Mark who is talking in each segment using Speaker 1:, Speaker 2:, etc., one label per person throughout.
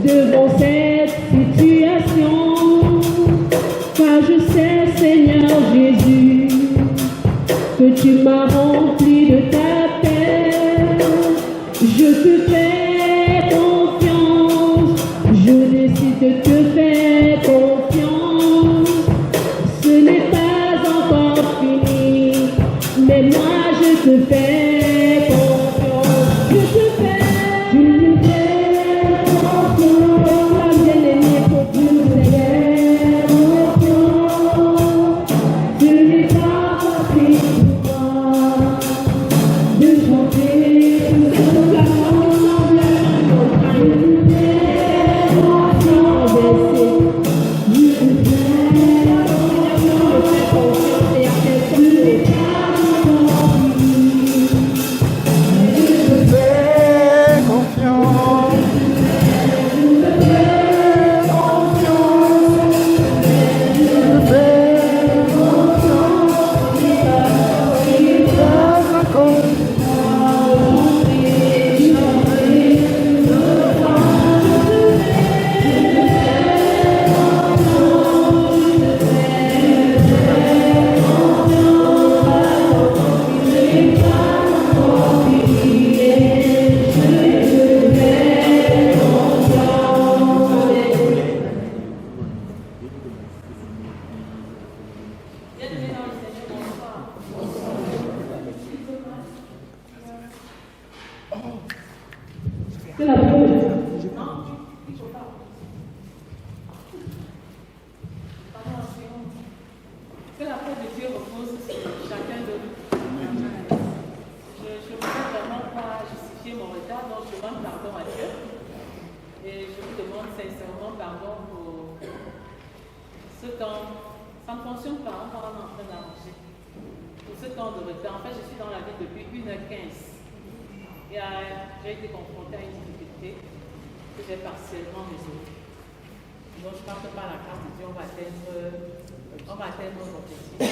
Speaker 1: devant cette situation, car je sais, Seigneur Jésus, que tu m'as rempli de ta paix. Je te fais confiance, je décide de te faire confiance. Ce n'est pas encore fini, mais moi je te fais confiance. Je te fais, tu me fais confiance, ma bien-aimée, pour que tu me fais confiance. Ce n'est pas facile pour moi de chanter tout ce que la monde je te fais confiance, je te fais confiance et à personne ne
Speaker 2: Que la paix de Dieu repose sur chacun de nous. Je ne voudrais vraiment pas justifier mon retard, donc je demande pardon à Dieu. Et je vous demande sincèrement pardon pour ce temps. Ça ne fonctionne pas, on va en train d'arranger. Pour ce temps de retard. En fait, je suis dans la vie depuis 1h15. Et j'ai été confrontée à une difficulté que j'ai partiellement résolue. Donc je pense que par la grâce de Dieu, on va atteindre notre objectif.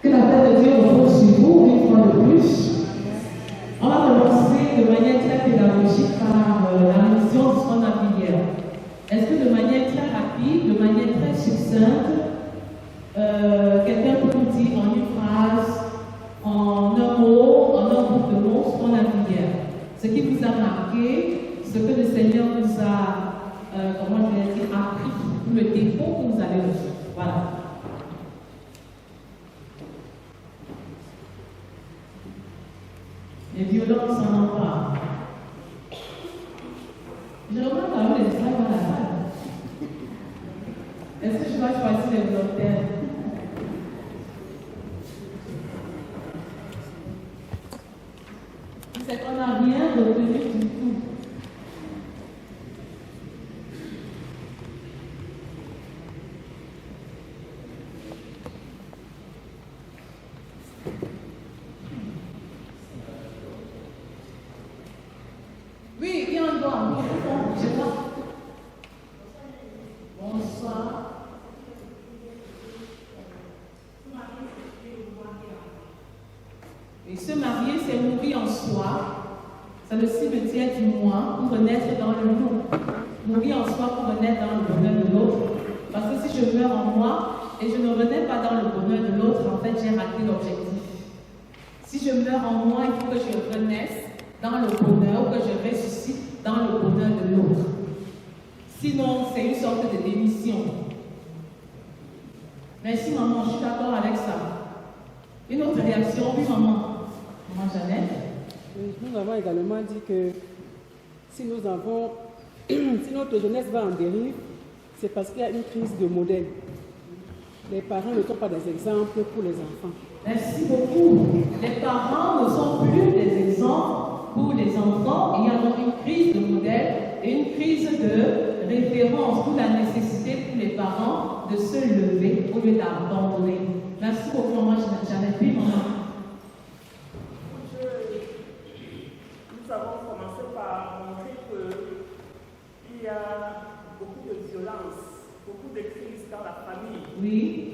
Speaker 1: Que la paix de Dieu repose sur vous une fois de plus. On va commencer de manière très pédagogique par la mission de ce qu'on a vu hier. Est-ce que de manière très rapide, de manière très succincte, quelqu'un peut nous dire en une phrase, en un mot, en un groupe de mots, ce qu'on a vu hier? Ce qui vous a marqué, ce que le Seigneur nous a, comment je vais dire, appris, le dépôt que vous avez reçu. Voilà. Les violences s'en emparent. Je remarque quand même les esclaves dans la salle. Est-ce que je dois choisir les volontaires? C'est qu'on n'a rien retenu du tout. Oui, viens en doigt. Bonsoir. Et se marier, c'est mourir en soi. C'est le cimetière du moi pour renaître dans le nous. Mourir en soi pour renaître dans le bonheur de l'autre. Parce que si je meurs en moi et je ne renais pas dans le bonheur de l'autre, en fait, j'ai raté l'objectif. Si je meurs en moi, il faut que je renaisse dans le bonheur ou que je ressuscite dans le bonheur de l'autre. Sinon, c'est une sorte de démission. Merci maman, je suis d'accord avec ça. Une autre réaction, oui maman. Maman Jeannette.
Speaker 3: Oui, nous avons également dit que si notre jeunesse va en dérive, c'est parce qu'il y a une crise de modèle. Les parents ne sont pas des exemples pour les enfants.
Speaker 1: Merci beaucoup. Les parents ne sont plus des exemples pour les enfants. Il y a donc une crise de modèle et une crise de référence pour la nécessité pour les parents de se lever au lieu d'abandonner. Merci beaucoup, maman Jeannette. Puis, maman.
Speaker 4: Nous avons commencé par
Speaker 2: Oui.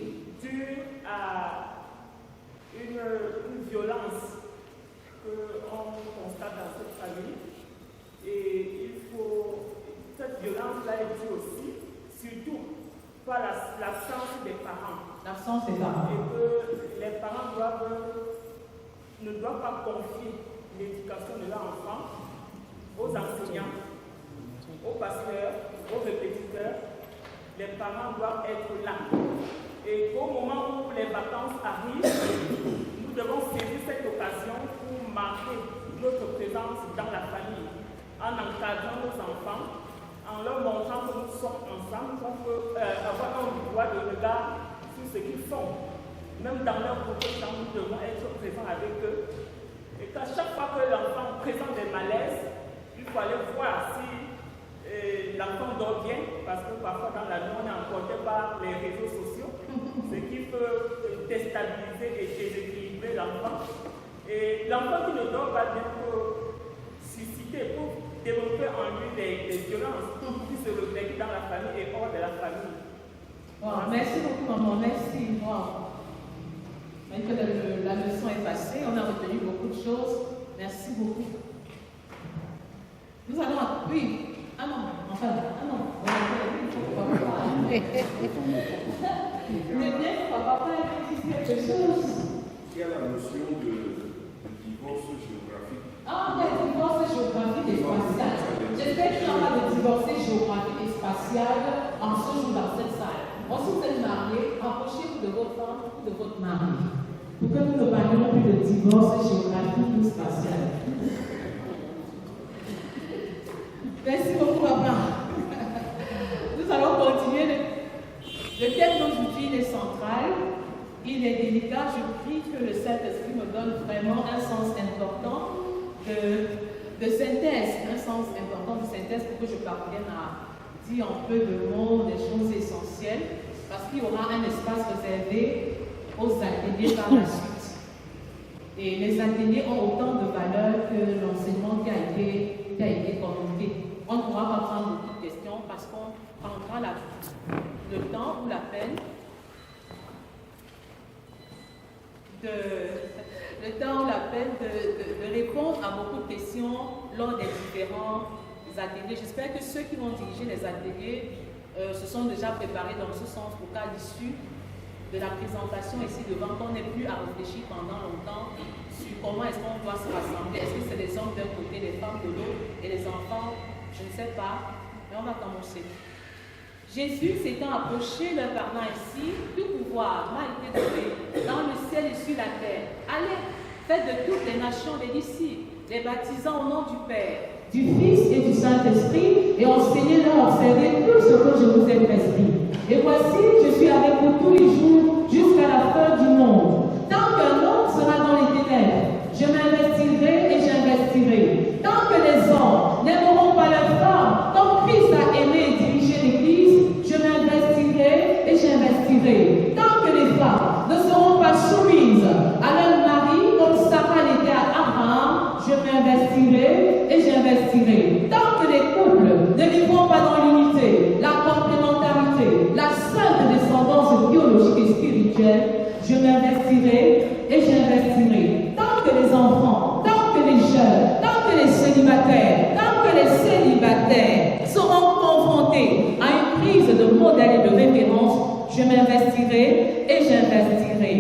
Speaker 4: dû à une violence qu'on constate dans cette famille. Et cette violence-là est due aussi, surtout, par l'absence des parents.
Speaker 2: L'absence des parents.
Speaker 4: Et que les parents ne doivent pas confier l'éducation de leur enfant aux enseignants, aux pasteurs, aux répétiteurs. Les parents doivent être là. Et au moment où les vacances arrivent, nous devons saisir cette occasion pour marquer notre présence dans la famille, en encadrant nos enfants, en leur montrant que nous sommes ensemble, qu'on peut avoir un droit de regard sur ce qu'ils font. Même dans leur propre temps, nous devons être présents avec eux. Et qu'à chaque fois que l'enfant présente des malaises, il faut aller voir si l'enfant dort bien, parce que parfois dans la nuit on est emporté par les réseaux sociaux, ce qui peut déstabiliser et déséquilibrer l'enfant. Et l'enfant qui ne dort pas bien peut susciter, pour développer en lui des violences qui se reflètent dans la famille et hors de la famille.
Speaker 2: Wow, merci beaucoup, maman. Merci. Wow. Maintenant que la leçon est passée, on a retenu beaucoup de choses. Merci beaucoup. Nous allons. Oui. Ah non, enfin, ah non. Le bien, papa dit quelque chose.
Speaker 5: Il y a la notion de divorce géographique.
Speaker 2: Ah, le divorce géographique et spatial. J'espère qu'il n'y aura pas de divorce géographique et spatial en ce jour dans cette salle. Bon, si vous êtes mariés, rapprochez-vous de votre femme ou de votre mari. Pour que nous ne parlions plus de divorce géographique ou spatial. Merci beaucoup, papa. Nous allons continuer. Le thème d'aujourd'hui est central. Il est délicat. Je prie que le Saint-Esprit me donne vraiment un sens important de synthèse. Un sens important de synthèse pour que je parvienne à dire en peu de mots des choses essentielles. Parce qu'il y aura un espace réservé aux ateliers par la suite. Et les ateliers ont autant de valeur que l'enseignement qui a été communiqué. On ne pourra pas prendre beaucoup de questions parce qu'on prendra le temps ou la peine de répondre à beaucoup de questions lors des différents ateliers. J'espère que ceux qui vont diriger les ateliers se sont déjà préparés dans ce sens pour qu'à l'issue de la présentation ici devant, qu'on n'ait plus à réfléchir pendant longtemps sur comment est-ce qu'on doit se rassembler. Est-ce que c'est les hommes d'un côté, les femmes de l'autre et les enfants? Je ne sais pas, mais on va commencer. Jésus s'étant approché leur parlant ainsi, tout pouvoir m'a été donné dans le ciel et sur la terre. Allez, faites de toutes les nations des disciples, les baptisant au nom du Père, du Fils et du Saint-Esprit, et enseignez-leur à observer tout ce que je vous ai prescrit. Et voici, je suis avec vous tous les jours jusqu'à la fin du monde. Tant qu'un homme sera dans les ténèbres, je m'investirai et j'investirai. Tant que les hommes n'aimeront pas leurs femmes, comme Christ a aimé et dirigé l'Église, je m'investirai et j'investirai. Tant que les femmes ne seront pas soumises à leur mari, comme Sarah l'était à Abraham, je m'investirai et j'investirai. Tant que les couples ne vivront pas dans l'unité, la complémentarité, la sainte descendance biologique et spirituelle, je m'investirai et j'investirai. Tant que les enfants, tant que les jeunes, tant que les célibataires seront confrontés à une prise de modèle et de référence, je m'investirai et j'investirai.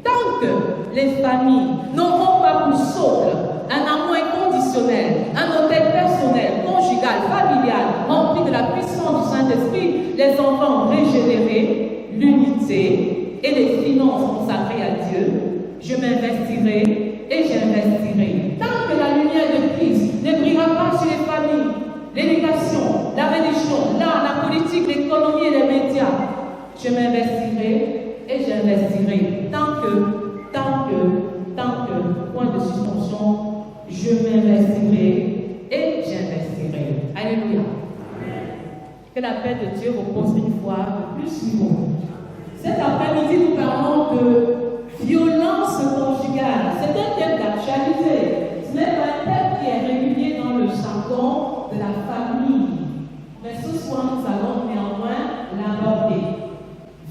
Speaker 2: Tant que les familles n'auront pas pour socle un amour inconditionnel, un hôtel personnel, conjugal, familial, rempli de la puissance du Saint-Esprit, les enfants régénérés, l'unité et les finances consacrées à Dieu, je m'investirai et j'investirai. Tant que la lumière de Christ ne brillera pas sur les familles, l'éducation, la religion, l'art, la politique, l'économie et les médias, je m'investirai et j'investirai. Tant que, point de suspension, je m'investirai et j'investirai. Alléluia. Que la paix de Dieu repose une fois de plus sur vous. Cet après-midi, nous parlons de violence conjugale. C'est un thème d'actualité. Ce n'est pas un thème qui est régulier dans le jargon de la famille. Mais ce soir, nous allons néanmoins l'aborder.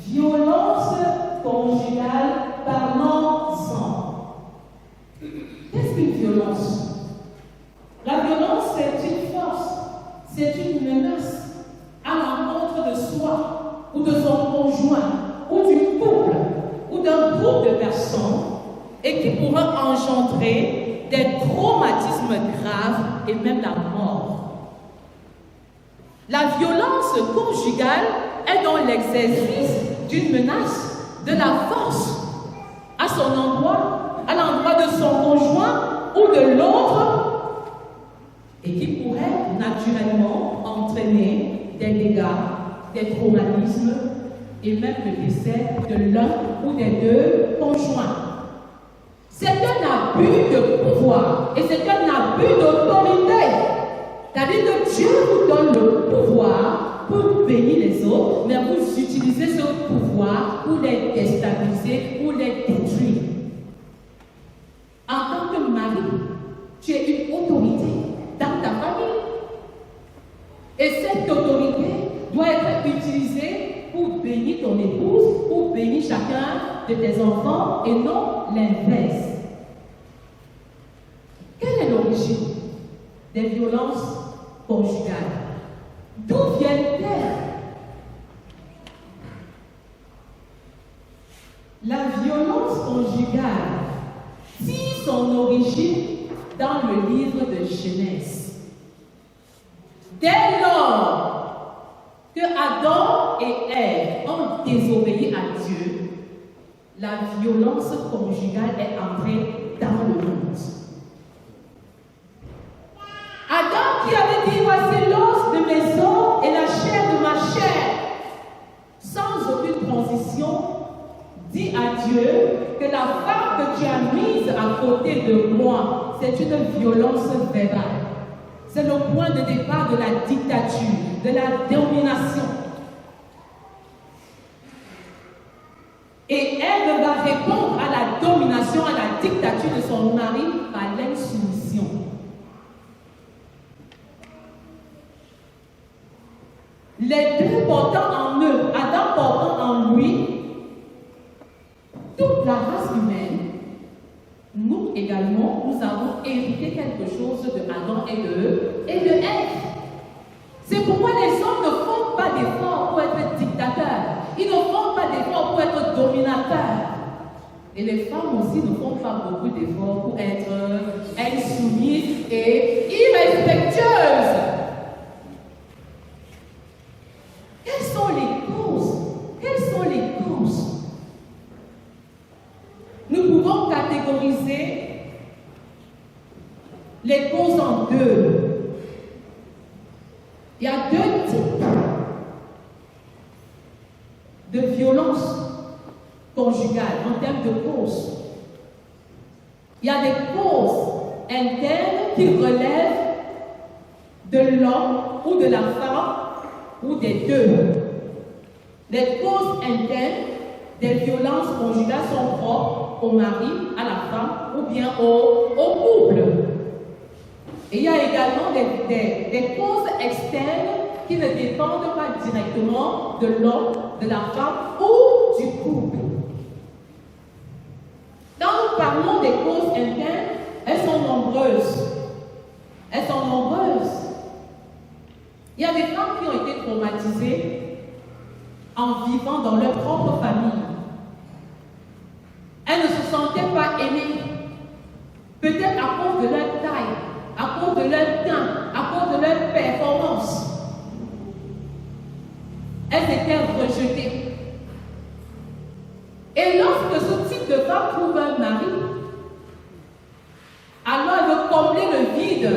Speaker 2: Violence pourrait engendrer des traumatismes graves et même la mort. La violence conjugale est dans l'exercice d'une menace, de la force à son endroit, à l'endroit de son conjoint ou de l'autre, et qui pourrait naturellement entraîner des dégâts, des traumatismes et même le décès de l'un ou des deux conjoints. C'est un abus de pouvoir et c'est un abus d'autorité. C'est-à-dire que Dieu vous donne le pouvoir pour bénir les autres, mais vous utilisez ce pouvoir pour les déstabiliser, pour les détruire. En tant que mari, tu es une autorité dans ta famille. Et cette autorité doit être utilisée pour bénir ton épouse, pour bénir chacun de tes enfants et non l'inverse. Quelle est l'origine des violences conjugales? D'où viennent-elles? La violence conjugale tire son origine dans le livre de Genèse. Dès lors que Adam et Ève ont désobéi à Dieu, la violence conjugale est entrée dans le monde. Adam qui avait dit, voici l'os de mes os et la chair de ma chair, sans aucune transition, dit à Dieu que la femme que tu as mise à côté de moi, c'est une violence verbale. C'est le point de départ de la dictature, de la domination. Et elle va répondre à la domination, à la dictature de son mari par l'insoumission. Les deux portant en eux, Adam portant en lui, toute la race humaine, nous également, nous avons hérité quelque chose de Adam et de Ève. C'est pourquoi les hommes ne font pas d'efforts pour être dictateurs. Ils ne font pas d'efforts pour être dominateurs. Et les femmes aussi ne font pas beaucoup d'efforts pour être insoumises et irrespectueuses. Quelles sont les causes? Quelles sont les causes? Nous pouvons catégoriser les causes en deux. Il y a deux types de violences conjugales en termes de causes. Il y a des causes internes qui relèvent de l'homme ou de la femme ou des deux. Les causes internes des violences conjugales sont propres au mari, à la femme ou bien au couple. Et il y a également des causes externes qui ne dépendent pas directement de l'homme, de la femme ou du couple. Quand nous parlons des causes internes, elles sont nombreuses. Elles sont nombreuses. Il y a des femmes qui ont été traumatisées en vivant dans leur propre famille. Elles ne se sentaient pas aimées. Peut-être à cause de leur taille, à cause de leur teint, à cause de leur performance. Elles étaient rejetées. Et lorsque ce type de femme trouve un mari, alors elle veut combler le vide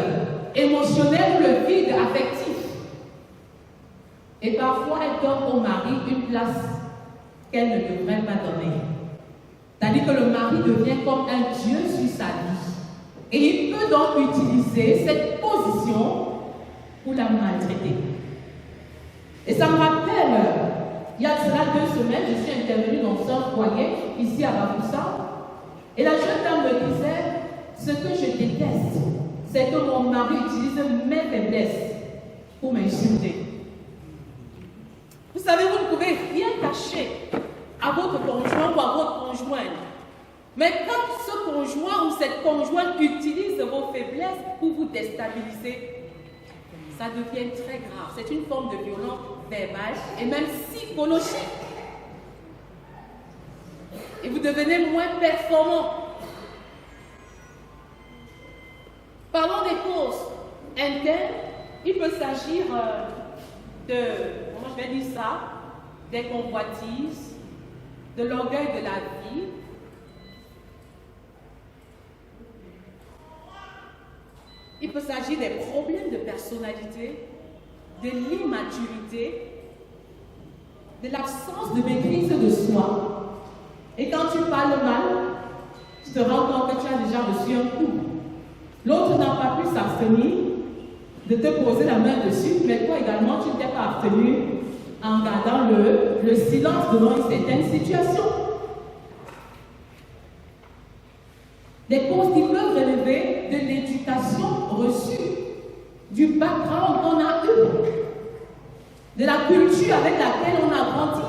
Speaker 2: émotionnel ou le vide affectif. Et parfois, elle donne au mari une place qu'elle ne devrait pas donner. C'est-à-dire que le mari devient comme un dieu sur sa vie. Et il peut donc utiliser cette position pour la maltraiter. Et ça me rappelle, il y a cela 2 semaines, je suis intervenue dans un foyer, ici à Bafoussa, et la jeune dame me disait, ce que je déteste, c'est que mon mari utilise mes faiblesses pour m'insulter. Vous savez, vous ne pouvez rien cacher à votre conjoint ou à votre conjointe. Mais quand ce conjoint ou cette conjointe utilise vos faiblesses pour vous déstabiliser, ça devient très grave. C'est une forme de violence verbale et même psychologique. Et vous devenez moins performant. Parlons des causes internes. Il peut s'agir comment je vais dire ça, des convoitises, de l'orgueil de la vie. Il peut s'agir des problèmes de personnalité, de l'immaturité, de l'absence de maîtrise de soi. Et quand tu parles mal, tu te rends compte que tu as déjà reçu un coup. L'autre n'a pas pu s'abstenir de te poser la main dessus, mais toi également, tu ne t'es pas abstenu en gardant le silence devant une certaine situation. Des causes qui peuvent relever de l'éducation reçue, du background qu'on a eu, de la culture avec laquelle on a grandi.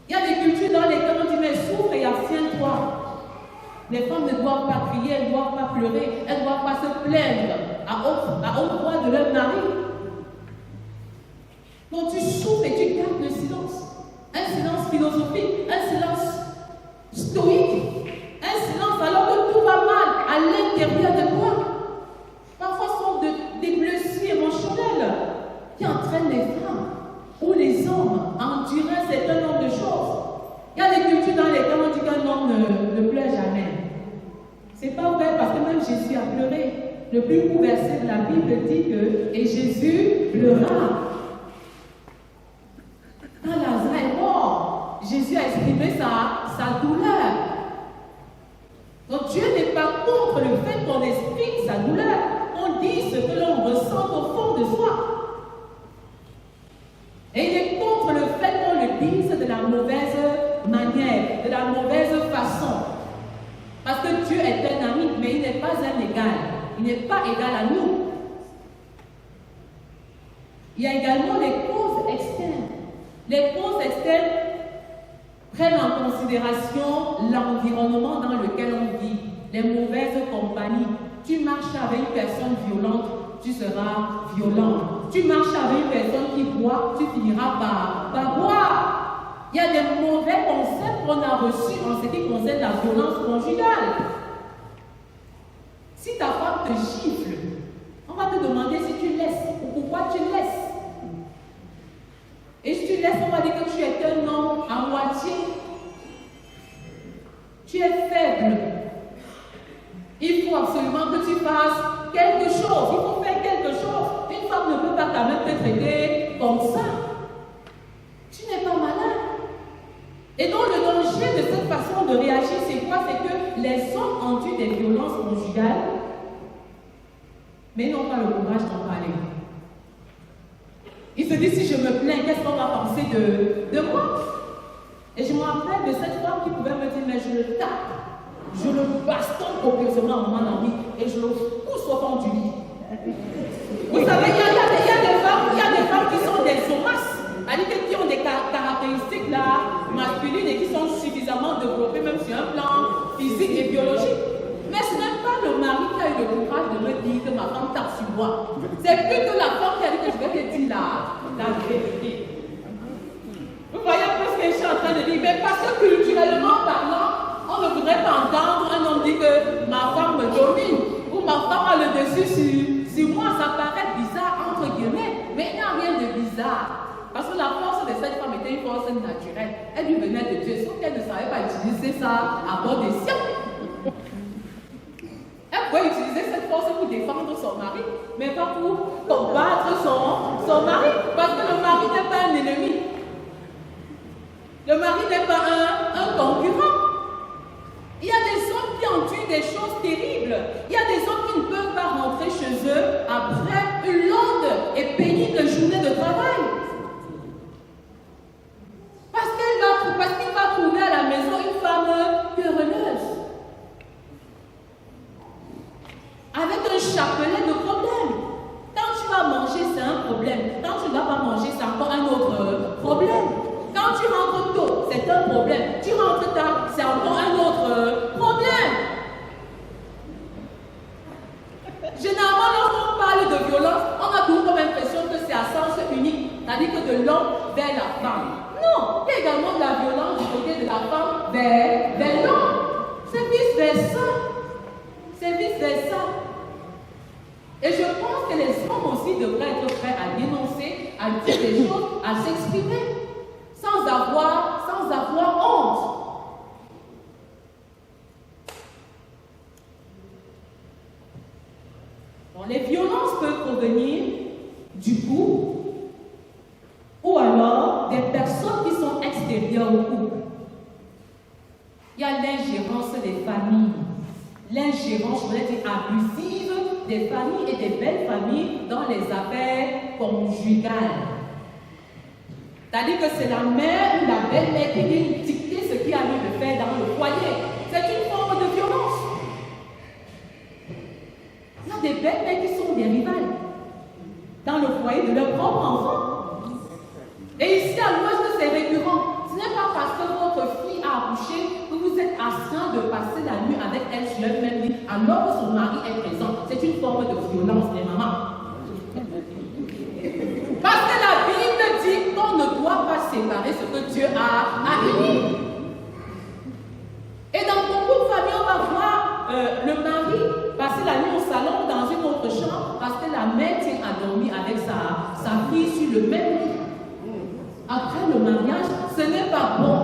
Speaker 2: Il y a des cultures dans lesquelles on dit mais souffre et abstiens-toi. Les femmes ne doivent pas crier, elles ne doivent pas pleurer, elles ne doivent pas se plaindre à haute voix de leur mari. Donc tu souffres et tu gardes le silence. Un silence philosophique, un silence stoïque, un silence alors que tout va mal à l'intérieur de toi. Parfois ce sont des blessures émotionnelles qui entraînent les femmes ou les hommes à endurer un certain nombre de choses. Il y a des cultures dans lesquelles on dit qu'un homme ne pleure jamais. C'est pas vrai parce que même Jésus a pleuré. Le plus court verset de la Bible dit que et Jésus pleura. Quand Lazare est mort, Jésus a exprimé sa douleur. Donc Dieu n'est pas contre le fait qu'on exprime sa douleur, qu'on dise ce que l'on ressent au fond de soi. Et il est contre le fait qu'on le dise de la mauvaise manière, de la mauvaise façon. Parce que Dieu est un ami, mais il n'est pas un égal. Il n'est pas égal à nous. Il y a également les causes externes. Les causes externes prennent en considération l'environnement dans lequel on vit, les mauvaises compagnies. Tu marches avec une personne violente, tu seras violent. Tu marches avec une personne qui boit, tu finiras par boire. Il y a des mauvais concepts qu'on a reçus en ce qui concerne la violence conjugale. Si ta femme te gifle, on va te demander si tu laisses ou pourquoi tu laisses. Et si tu laisses, on va dire que tu es un homme à moitié. Tu es faible. Il faut absolument que tu fasses quelque chose. Il faut faire quelque chose. Une femme ne peut pas quand même te traiter comme ça. Tu n'es pas malade. Et donc le danger de cette façon de réagir, c'est quoi? C'est que les hommes endurent des violences conjugales, mais n'ont pas le courage d'en parler. Ils se disent, si je me plains, qu'est-ce qu'on va penser de moi? Et je me rappelle de cette femme qui pouvait me dire, mais je le tape, je le bastonne copieusement à mon ami et je le pousse au fond du lit. Vous savez, il y a des femmes qui sont des homas, c'est-à-dire qui ont des caractéristiques là, masculines et qui sont suffisamment développées même sur un plan physique et biologique. Mais ce n'est pas le mari qui a eu le courage de me dire que ma femme tape sur moi. C'est plutôt la femme qui a dit que je vais te dire la vérité. Vous voyez un peu ce que je suis en train de dire. Mais parce que culturellement parlant, on ne voudrait pas entendre un homme dire que ma femme me domine ou ma femme a le dessus sur moi. Ça paraît bizarre entre guillemets, mais il n'y a rien de bizarre. Parce que la force de cette femme était une force naturelle. Elle lui venait de Dieu, sauf qu'elle ne savait pas utiliser ça à bon escient. Elle pouvait utiliser cette force pour défendre son mari, mais pas pour combattre son mari. Parce que le mari n'est pas un ennemi. Le mari n'est pas un concurrent. Il y a des hommes qui endurent des choses terribles. Il y a des hommes qui ne peuvent pas rentrer chez eux après une longue et pénible journée de travail. Parce qu'il va trouver à la maison une femme querelleuse. Avec un chapelet de problèmes. Quand tu vas manger, c'est un problème. Quand tu ne vas pas manger, c'est encore un autre problème. Quand tu rentres tôt, c'est un problème. Tu rentres tard, c'est encore un autre problème. Généralement, lorsqu'on parle de violence, on a toujours comme impression que c'est à sens unique. C'est-à-dire que de l'homme vers la femme. Non, il y a également de la violence du côté de la femme vers l'homme. C'est vice-versa. C'est vice-versa. pense que les hommes aussi devraient être prêts à dénoncer, à dire des choses, à s'exprimer, sans avoir honte. Bon, les violences peuvent provenir du couple ou alors des personnes qui sont extérieures au couple. Il y a l'ingérence des familles, l'ingérence, je voulais dire, abusive des familles et des belles familles dans les affaires conjugales. C'est-à-dire que c'est la mère ou la belle-mère qui vient dicter ce qu'il y a lieu de faire dans le foyer. C'est une forme de violence. Il y a des belles-mères qui sont des rivales dans le foyer de leur propre enfant. Et ici à l'ouest, c'est récurrent. Ce n'est pas parce que votre fille a accouché que vous êtes astreint de passer la nuit avec elle sur le même lit alors que son mari est présent. C'est une forme de violence, les mamans. Parce que la Bible dit qu'on ne doit pas séparer ce que Dieu a uni. Et dans beaucoup de familles, on va voir le mari passer la nuit au salon dans une autre chambre parce que la mère tient à dormir avec sa fille sur le même lit. Après le mariage, ce n'est pas bon.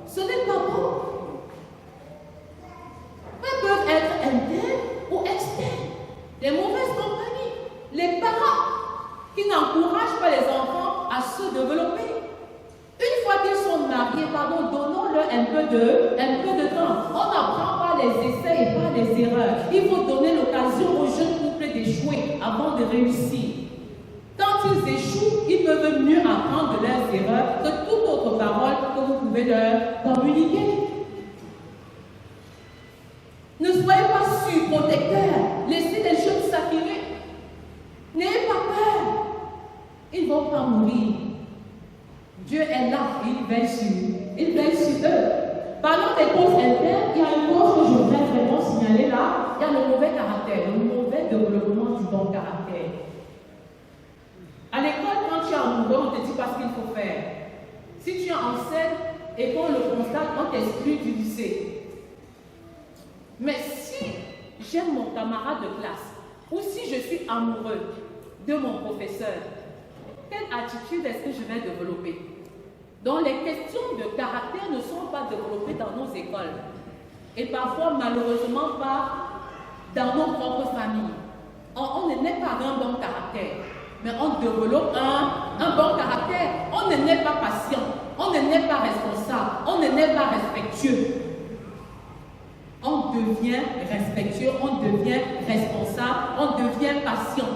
Speaker 2: Ce n'est pas bon. Elles peuvent être internes ou externes. Les mauvaises compagnies. Les parents qui n'encouragent pas les enfants à se développer. Une fois qu'ils sont mariés, donnons-leur un peu de temps. On n'apprend pas les essais et pas les erreurs. Il faut donner l'occasion aux jeunes couples d'échouer avant de réussir. Quand ils échouent, ils peuvent mieux apprendre de leurs erreurs que toute autre parole que vous pouvez leur communiquer. Ne soyez pas surprotecteurs. Laissez les jeunes s'affirmer. N'ayez pas peur. Ils ne vont pas mourir. Dieu est là et il veille sur eux. Parlant des causes internes, il y a une cause que je voudrais vraiment signaler là. Il y a le mauvais caractère, le mauvais développement du bon caractère. À l'école, quand tu es amoureux, on ne te dit pas ce qu'il faut faire. Si tu es enceinte et qu'on le constate, on t'exclut du lycée. Mais si j'aime mon camarade de classe, ou si je suis amoureux de mon professeur, quelle attitude est-ce que je vais développer? Donc les questions de caractère ne sont pas développées dans nos écoles. Et parfois, malheureusement, pas dans nos propres familles. On ne naît pas un bon caractère. Mais on développe un bon caractère. On ne naît pas patient, on ne naît pas responsable, on ne naît pas respectueux. On devient respectueux, on devient responsable, on devient patient.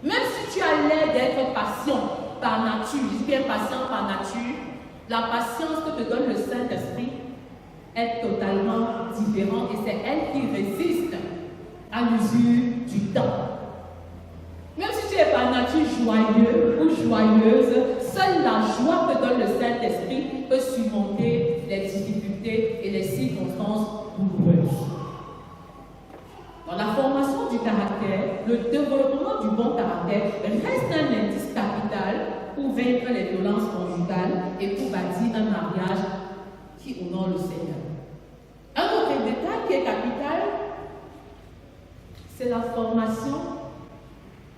Speaker 2: Même si tu as l'air d'être patient par nature, je dis bien patient par nature, la patience que te donne le Saint-Esprit est totalement différente et c'est elle qui résiste à l'usure du temps. Même si tu es par nature joyeux ou joyeuse, seule la joie que donne le Saint-Esprit peut surmonter les difficultés et les circonstances douloureuses. Dans la formation du caractère, le développement du bon caractère reste un indice capital pour vaincre les violences conjugales et pour bâtir un mariage qui honore le Seigneur. Un autre détail qui est capital, c'est la formation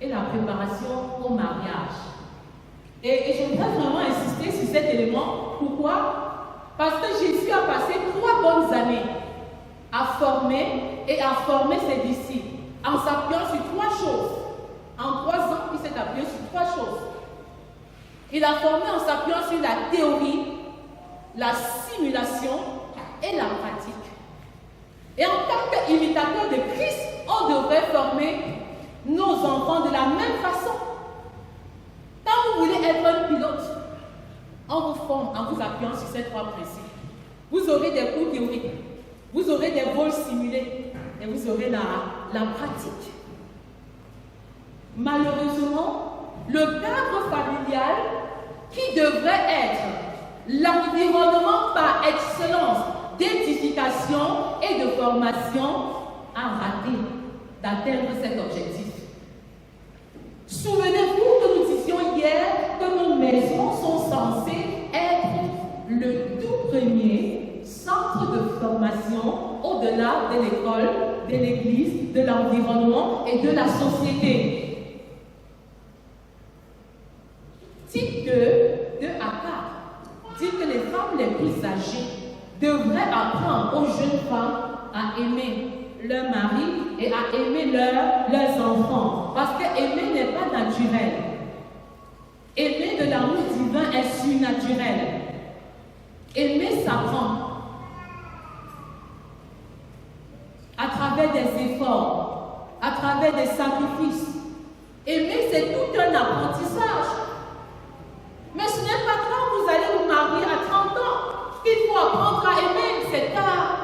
Speaker 2: et la préparation au mariage. Et je voudrais vraiment insister sur cet élément. Pourquoi? Parce que Jésus a passé 3 bonnes années à former ses disciples en s'appuyant sur 3 choses. En 3 ans, il s'est appuyé sur 3 choses. Il a formé en s'appuyant sur la théorie, la simulation et la pratique. Et en tant qu'imitateur de Christ, on devrait former nos enfants de la même façon. Quand vous voulez être un pilote, on vous forme en vous appuyant sur ces 3 principes. Vous aurez des cours théoriques, vous aurez des vols simulés et vous aurez la pratique. Malheureusement, le cadre familial qui devrait être l'environnement par excellence d'édification et de formation a raté d'atteindre cet objectif. Souvenez-vous que nous disions hier que nos maisons sont censées être le tout premier centre de formation au-delà de l'école, de l'église, de l'environnement et de la société. type 2 à 4, dit que les femmes les plus âgées devraient apprendre aux jeunes femmes à aimer leur mari et à aimer leurs enfants. Parce que aimer n'est pas naturel. Aimer de l'amour divin est surnaturel. Aimer s'apprend à travers des efforts, à travers des sacrifices. Aimer, c'est tout un apprentissage. Mais ce n'est pas quand vous allez vous marier à 30 ans qu'il faut apprendre à aimer, c'est tard.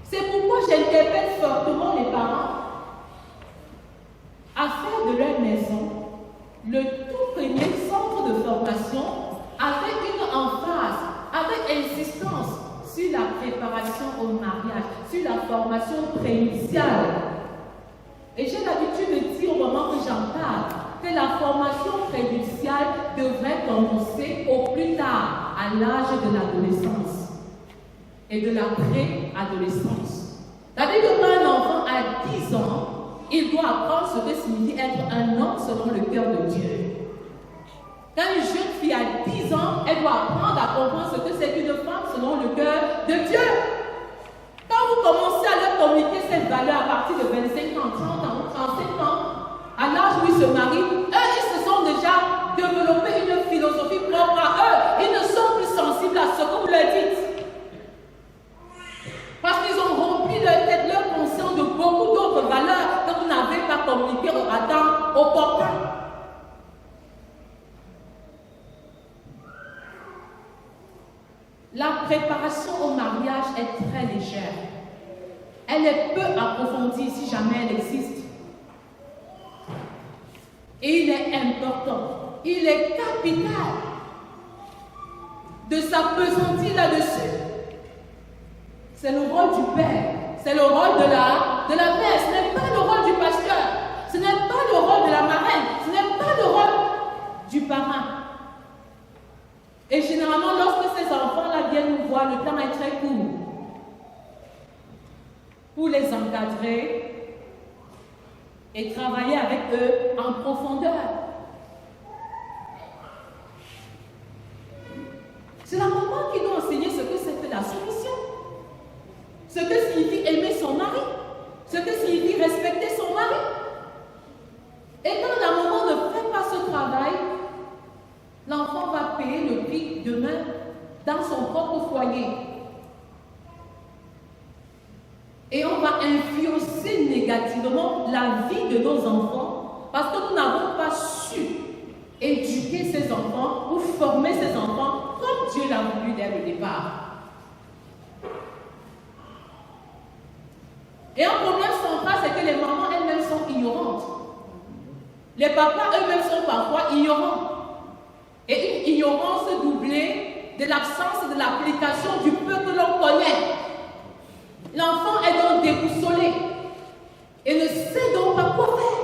Speaker 2: C'est pourquoi j'interpelle fortement les parents à faire de leur maison le tout premier centre de formation avec une emphase, avec insistance sur la préparation au mariage, sur la formation prénuptiale. Et j'ai l'habitude de dire au moment que j'en parle que la formation prénuptiale devrait commencer au plus tard, à l'âge de l'adolescence et de la préadolescence. C'est-à-dire qu'un enfant à 10 ans, il doit apprendre ce que signifie être un homme selon le cœur de Dieu. Quand une jeune fille a 10 ans, elle doit apprendre à comprendre ce que c'est qu'une femme selon le cœur de Dieu. Quand vous commencez à leur communiquer cette valeur à partir de 25 ans, 30 ans ou 35 ans, à l'âge où ils se marient, eux, ils se sont déjà développé une philosophie propre à eux. Ils ne sont plus sensibles à ce que vous leur dites. Parce qu'ils ont rempli leur tête, leur conscience de beaucoup d'autres valeurs que vous n'avez pas communiquées à temps opportun. La préparation au mariage est très légère. Elle est peu approfondie si jamais elle existe. Et il est important, il est capital de s'appesantir là-dessus. C'est le rôle du père, c'est le rôle de la mère, ce n'est pas le rôle du pasteur, ce n'est pas le rôle de la marraine, ce n'est pas le rôle du parrain. Et généralement, lorsque ces enfants-là viennent nous voir, le temps est très court pour les encadrer et travailler avec eux en profondeur. C'est la maman qui doit enseigner ce que c'est que la soumission, ce que signifie aimer son mari, ce que signifie respecter son mari. Et quand la maman ne fait pas ce travail, l'enfant va payer le prix demain dans son propre foyer. Et on va influencer négativement la vie de nos enfants parce que nous n'avons pas su éduquer ces enfants ou former ces enfants comme Dieu l'a voulu dès le départ. Et un problème central, c'est que les mamans elles-mêmes sont ignorantes. Les papas eux-mêmes sont parfois ignorants. Et une ignorance doublée de l'absence de l'application du peu que l'on connaît. L'enfant est donc déboussolé et ne sait donc pas quoi faire.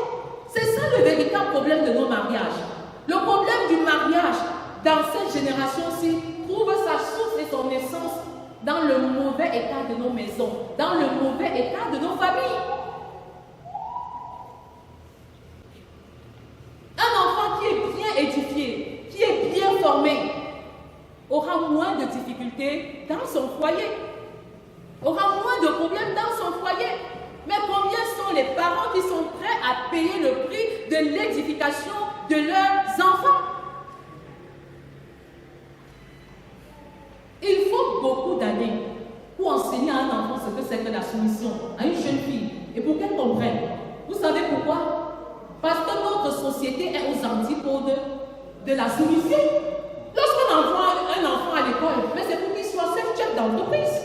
Speaker 2: C'est ça le véritable problème de nos mariages. Le problème du mariage dans cette génération-ci trouve sa source et son essence dans le mauvais état de nos maisons, dans le mauvais état de nos familles. Un enfant qui est bien édifié, qui est bien formé, aura moins de difficultés dans son foyer, aura moins de problèmes dans son foyer. Mais combien sont les parents qui sont prêts à payer le prix de l'édification de leurs enfants? Il faut beaucoup d'années pour enseigner à un enfant ce que c'est que la soumission, à une jeune fille, et pour qu'elle comprenne. Vous savez pourquoi? Parce que notre société est aux antipodes de la soumission. Lorsqu'on envoie un enfant à l'école, mais c'est pour qu'il soit chef d'entreprise.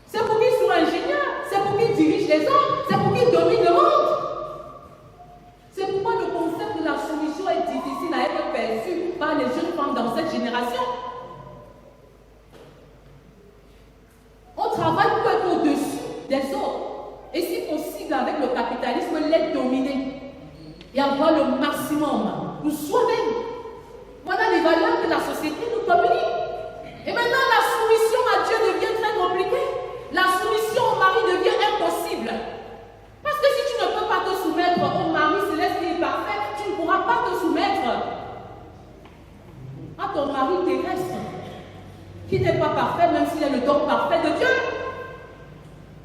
Speaker 2: C'est pour qu'il soit ingénieur. C'est pour qu'il dirige les hommes. C'est pour qu'il domine le monde. C'est pourquoi le concept de la soumission est difficile à être perçu par les jeunes femmes dans cette génération. On travaille pour être au-dessus des autres. Et si possible, avec le capitalisme, les dominer. Et avoir le maximum pour soi-même. Voilà les valeurs que la société nous communique. Et maintenant, la soumission à Dieu devient très compliquée. La soumission au mari devient impossible. Parce que si tu ne peux pas te soumettre dogme parfait de Dieu.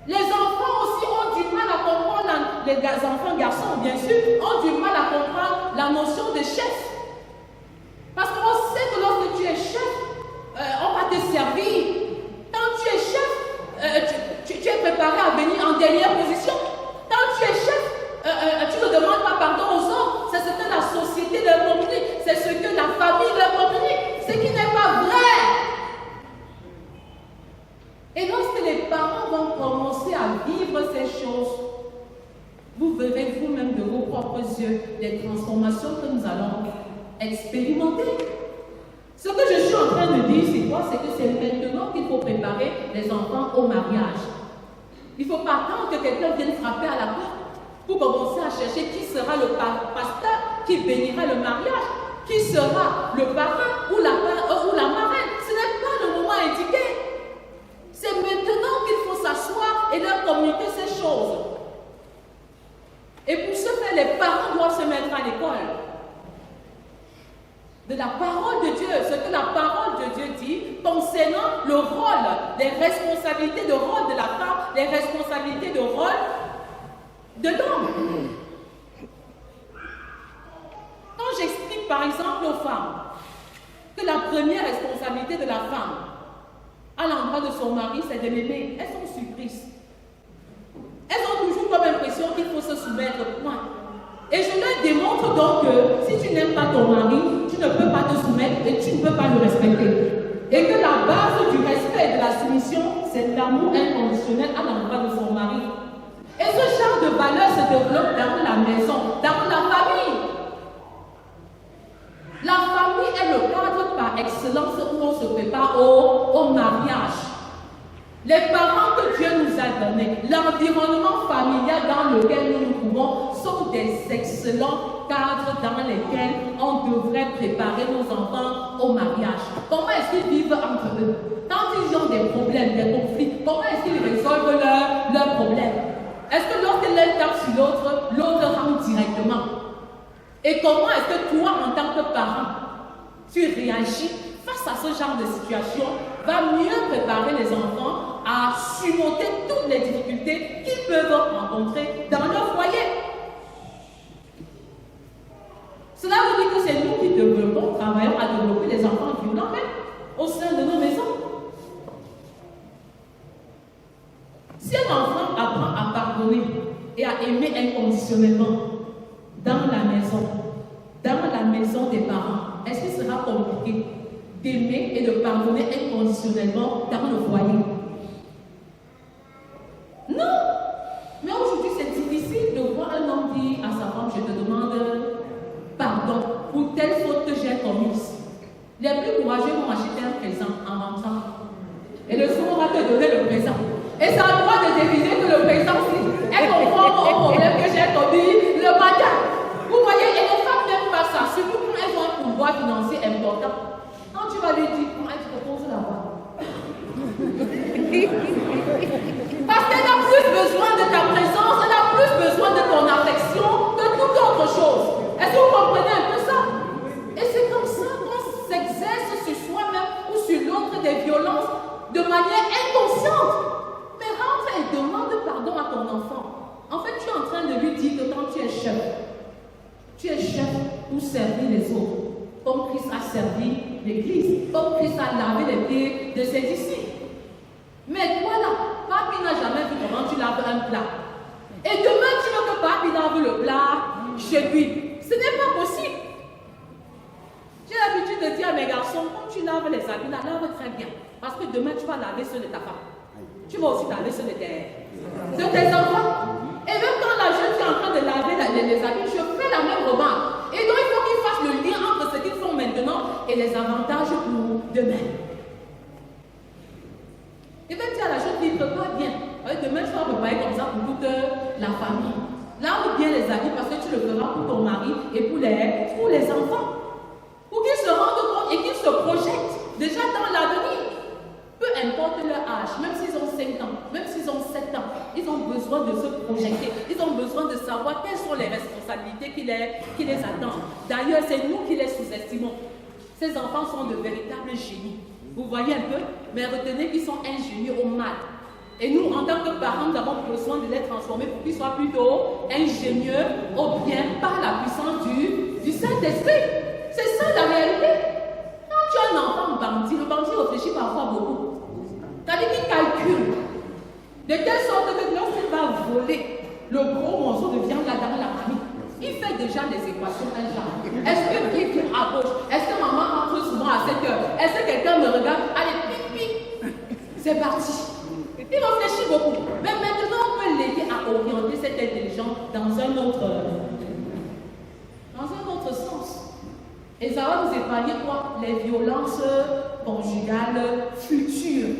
Speaker 2: Les enfants aussi ont du mal à comprendre, les enfants garçons bien sûr, ont du mal à comprendre la notion de chef. Parce qu'on sait que lorsque tu es chef, on va te servir. Quand tu es chef, tu es préparé à venir en dernière position. Quand tu es chef, tu ne demandes pas pardon aux autres. C'est ce que la société leur communique, c'est ce que la famille leur communique, ce qui n'est pas vrai. Et lorsque les parents vont commencer à vivre ces choses, vous verrez vous-même de vos propres yeux les transformations que nous allons expérimenter. Ce que je suis en train de dire, c'est quoi? C'est que c'est maintenant qu'il faut préparer les enfants au mariage. Il ne faut pas attendre que quelqu'un vienne frapper à la porte pour commencer à chercher qui sera le pasteur qui bénira le mariage, qui sera le parrain ou la marraine. Ce n'est pas le moment indiqué. C'est maintenant qu'il faut s'asseoir et leur communiquer ces choses. Et pour ce faire, les parents doivent se mettre à l'école de la parole de Dieu, ce que la parole de Dieu dit concernant le rôle, les responsabilités de rôle de la femme, les responsabilités de rôle de l'homme. Quand j'explique par exemple aux femmes que la première responsabilité de la femme à l'endroit de son mari, c'est de l'aimer, elles sont surprises. Elles ont toujours comme impression qu'il faut se soumettre. Et je leur démontre donc que si tu n'aimes pas ton mari, tu ne peux pas te soumettre et tu ne peux pas le respecter. Et que la base du respect et de la soumission, c'est l'amour inconditionnel à l'endroit de son mari. Et ce genre de valeur se développe dans la maison, dans la famille. La famille est le cadre par excellence où on se prépare au mariage. Les parents que Dieu nous a donnés, l'environnement familial dans lequel nous nous trouvons sont des excellents cadres dans lesquels on devrait préparer nos enfants au mariage. Comment est-ce qu'ils vivent entre eux? Quand ils ont des problèmes, des conflits, comment est-ce qu'ils résolvent leurs problèmes? Est-ce que lorsque l'un tape sur l'autre, l'autre rentre directement? Et comment est-ce que toi, en tant que parent, tu réagis face à ce genre de situation, va mieux préparer les enfants à surmonter toutes les difficultés qu'ils peuvent rencontrer dans leur foyer. Cela veut dire que c'est nous qui développons, travaillons à développer les enfants violents même au sein de nos maisons. Si un enfant apprend à pardonner et à aimer inconditionnellement dans la maison des parents, est-ce que ce sera compliqué d'aimer et de pardonner inconditionnellement dans le foyer? Non! Mais aujourd'hui, c'est difficile de voir un homme dire à sa femme, je te demande pardon pour telle faute que j'ai commise. Les plus courageux vont acheter un présent en rentrant. Et le soir, on va te donner le présent. Et ça a le droit de deviner que le présent est conforme au problème que j'ai commis le matin. Vous voyez, et les femmes n'aiment pas ça, surtout quand elles ont un pouvoir financier important. Quand tu vas lui dire, comment elle te repose là-bas? Parce qu'elle a plus besoin de ta présence, elle a plus besoin de ton affection que toute autre chose. Est-ce que vous comprenez un peu ça? Et c'est comme ça qu'on s'exerce sur soi-même ou sur l'autre des violences de manière inconsciente. Mais rentre et demande pardon à ton enfant. En fait, tu es en train de lui dire que quand tu es chef pour servir les autres. Comme Christ a servi l'Église, comme Christ a lavé les pieds de ses disciples. Mais toi là, papi n'a jamais vu comment tu laves un plat. Et demain tu veux que papi lave le plat chez lui. Ce n'est pas possible. J'ai l'habitude de dire à mes garçons, quand tu laves les habits, lave très bien. Parce que demain tu vas laver ceux de ta femme. Tu vas aussi laver ceux de tes enfants. Et même quand la jeune fille est en train de laver les habits, je fais la même remarque. Et donc il faut qu'ils fassent le lien entre ce qu'ils font maintenant et les avantages pour demain. Et même si à la jeune fille, prépare bien. Demain tu vas préparer comme ça pour toute la famille. Lave bien les habits parce que tu le feras pour ton mari et pour les enfants. Pour qu'ils se rendent compte et qu'ils se projettent déjà dans l'avenir. Peu importe leur âge, même s'ils ont 5 ans, même s'ils ont 7 ans, ils ont besoin de se projeter. Ils ont besoin de savoir quelles sont les responsabilités qui les attendent. D'ailleurs, c'est nous qui les sous-estimons. Ces enfants sont de véritables génies. Vous voyez un peu? Mais retenez qu'ils sont ingénieux au mal. Et nous, en tant que parents, nous avons besoin de les transformer pour qu'ils soient plutôt ingénieux au bien par la puissance du Saint-Esprit. C'est ça la réalité. Quand tu as un enfant bandit, le bandit réfléchit parfois beaucoup. C'est-à-dire qu'il calcule. De telle sorte que lorsqu'il va voler le gros morceau de viande là dans la famille, il fait déjà des équations un genre. Est-ce que qui vient à gauche? Est-ce que maman entre souvent à 7 heures? Est-ce que quelqu'un me regarde? Allez, pic, pic. C'est parti. Il réfléchit beaucoup. Mais maintenant, on peut l'aider à orienter cette intelligence dans un autre sens. Et ça va nous épargner quoi? Les violences conjugales futures.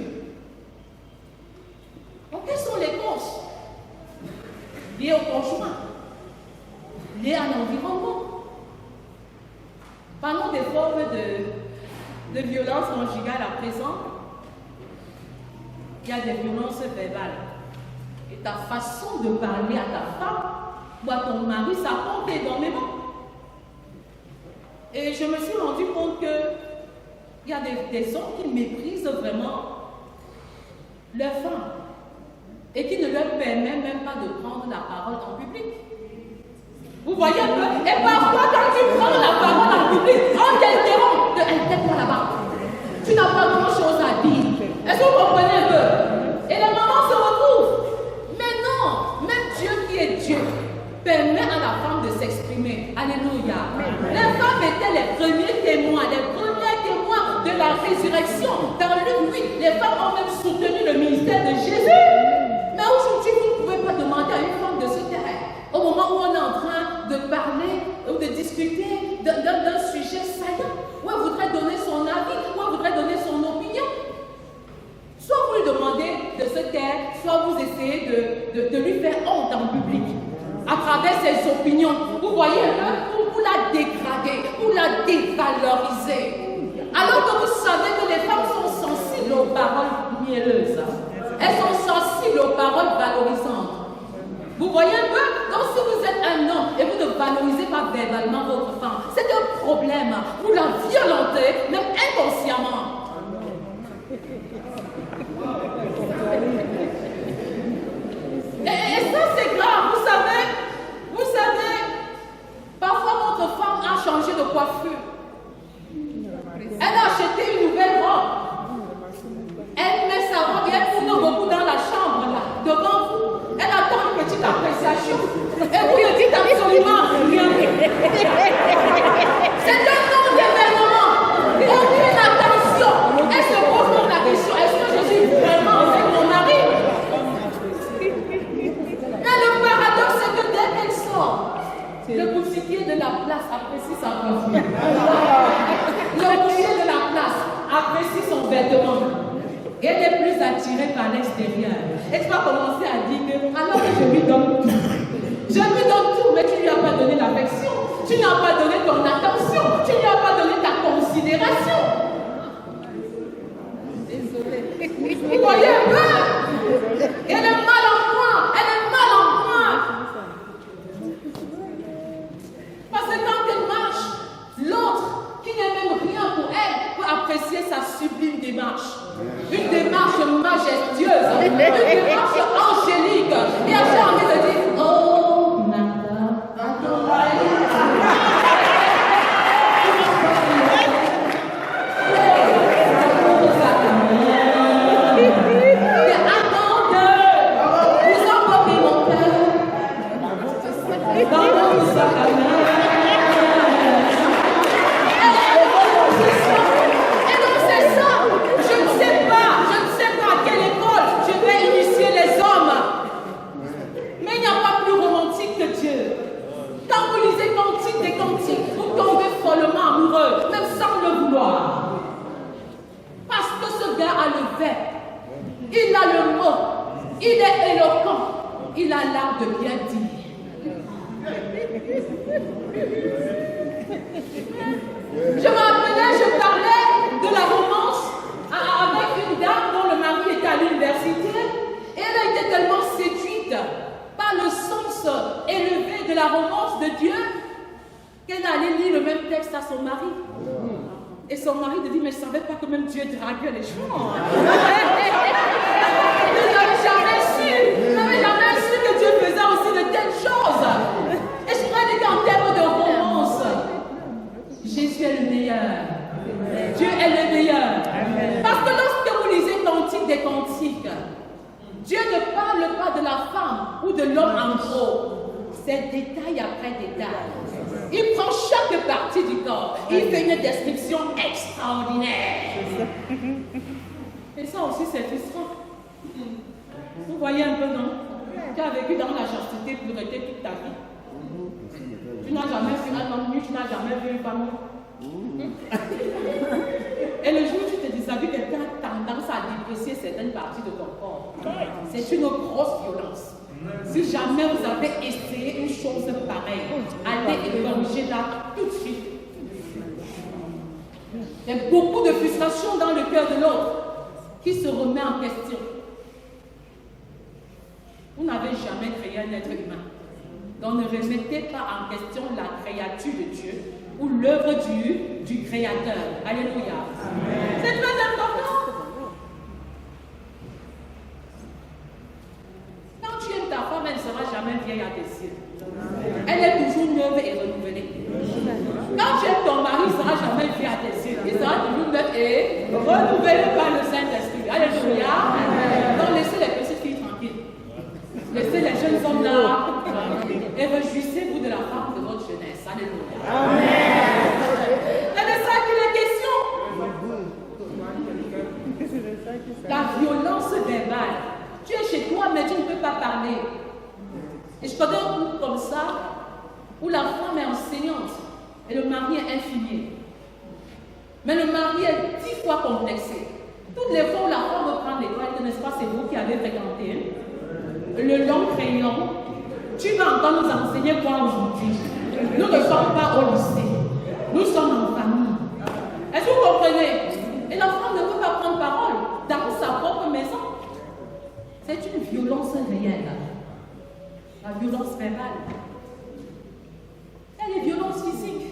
Speaker 2: Donc, quelles sont les causes? Liées au conjoint, liées à l'environnement. Parlons des formes de violence conjugale à présent. Il y a des violences verbales. Et ta façon de parler à ta femme ou à ton mari, ça compte énormément. Et je me suis rendu compte qu'il y a des hommes qui méprisent vraiment leurs femmes et qui ne leur permettent même pas de prendre la parole en public. Vous voyez un peu? Et parfois, quand tu prends la parole en public, on t'interrompt de interrompre là-bas. Tu n'as pas grand-chose à dire. Est-ce que vous comprenez un peu? Et les mamans se retrouvent. Mais non, même Dieu qui est Dieu permet à la femme de s'exprimer. Alléluia. Les femmes étaient les premiers témoins de la résurrection. Dans Luc 8, les femmes ont même soutenu le ministère de Jésus. Mais aujourd'hui, vous ne pouvez pas demander à une femme de se taire. Au moment où on est en train de parler ou de discuter d'un sujet saillant, où elle voudrait donner son avis, où elle voudrait donner son opinion. Soit vous lui demandez de se taire, soit vous essayez de lui faire honte en public à travers ses opinions. Vous voyez un peu, pour la dégrader, pour la dévaloriser. Alors que vous savez que les femmes sont sensibles aux paroles mielleuses. Elles sont sensibles aux paroles valorisantes. Vous voyez un peu? Donc si vous êtes un homme et vous ne valorisez pas verbalement votre femme, c'est un problème. Vous la violentez, même inconsciemment. Et ça c'est grave, vous savez, parfois votre femme a changé de coiffure. Elle a acheté une nouvelle robe. Elle met sa robe et elle tourne beaucoup dans la chambre là, devant vous. Elle attend une petite appréciation. Et vous ne dites absolument rien. C'est un non-événement. Aucune attention. Elle se pose donc la question, est-ce que je suis vraiment avec mon mari? Mais le paradoxe, c'est que dès qu'elle sort, le boutiquier de la place apprécie sa coiffure. Le boucher de la place apprécie son vêtement. Et elle est plus attirée par l'extérieur. Et tu vas commencer à dire que, alors que je lui donne tout. Je lui donne tout, mais tu ne lui as pas donné l'affection. Tu n'as pas donné ton attention. Tu ne lui as pas donné ta considération. Désolée. Vous voyez un peu? Elle est mal en point. Elle est mal en point. Parce que quand elle marche, l'autre, qui n'est même rien pour elle, peut apprécier sa sublime démarche. Une démarche majestueuse, une démarche angélique. Et elle a envie de dire, oh, Nata, il a le mot, il est éloquent, il a l'art de bien dire. Je me rappelais, je parlais de la romance avec une dame dont le mari était à l'université et elle a été tellement séduite par le sens élevé de la romance de Dieu qu'elle allait lire le même texte à son mari. Et son mari lui dit, mais je ne savais pas que même Dieu draguait les gens. Vous n'avez jamais su que Dieu faisait aussi de telles choses. Et je pourrais dire en termes de romance, Jésus est le meilleur. Dieu est le meilleur. Parce que lorsque vous lisez Cantique des Cantiques, Dieu ne parle pas de la femme ou de l'homme en gros. C'est détail après détail. Il prend chaque partie du corps. Il fait une description extraordinaire. Et ça aussi, c'est frustrant. Vous voyez un peu, non? Tu as vécu dans la chastité, pureté toute ta vie. Tu n'as jamais vu un homme nu, tu n'as jamais vu une femme nue. Et le jour où tu te déshabilles, quelqu'un a tendance à déprécier certaines parties de ton corps. C'est une grosse violence. Si jamais vous avez essayé une chose pareille, allez écorcher-la tout de suite. Il y a beaucoup de frustration dans le cœur de l'autre qui se remet en question. Vous n'avez jamais créé un être humain. Donc ne remettez pas en question la créature de Dieu ou l'œuvre du Créateur. Alléluia. C'est très important. Quand tu aimes ta femme, elle ne sera jamais vieille à tes yeux. Elle est toujours neuve et renouvelée. Quand tu aimes ton mari, il ne sera jamais vieux à tes yeux. Il sera toujours neuf et renouvelé par le Saint-Esprit. Alléluia. Donc laissez les petites filles tranquilles. Laissez les jeunes hommes là. Et réjouissez-vous de la femme de votre jeunesse. Alléluia. Amen. C'est de ça qu'il est question. La violence verbale. Tu es chez toi, mais tu ne peux pas parler. Et je connais un couple comme ça, où la femme est enseignante et le mari est infirmier. Mais le mari est 10 fois complexé. Toutes les fois où la femme veut prendre l'école, n'est-ce pas, c'est vous qui avez fréquenté le long crayon. Tu vas encore nous enseigner quoi aujourd'hui? Nous ne sommes pas au lycée. Nous sommes en famille. Est-ce que vous comprenez? Et la femme ne peut pas prendre parole dans sa propre maison. C'est une violence réelle. La violence verbale. Il y a des violences physiques.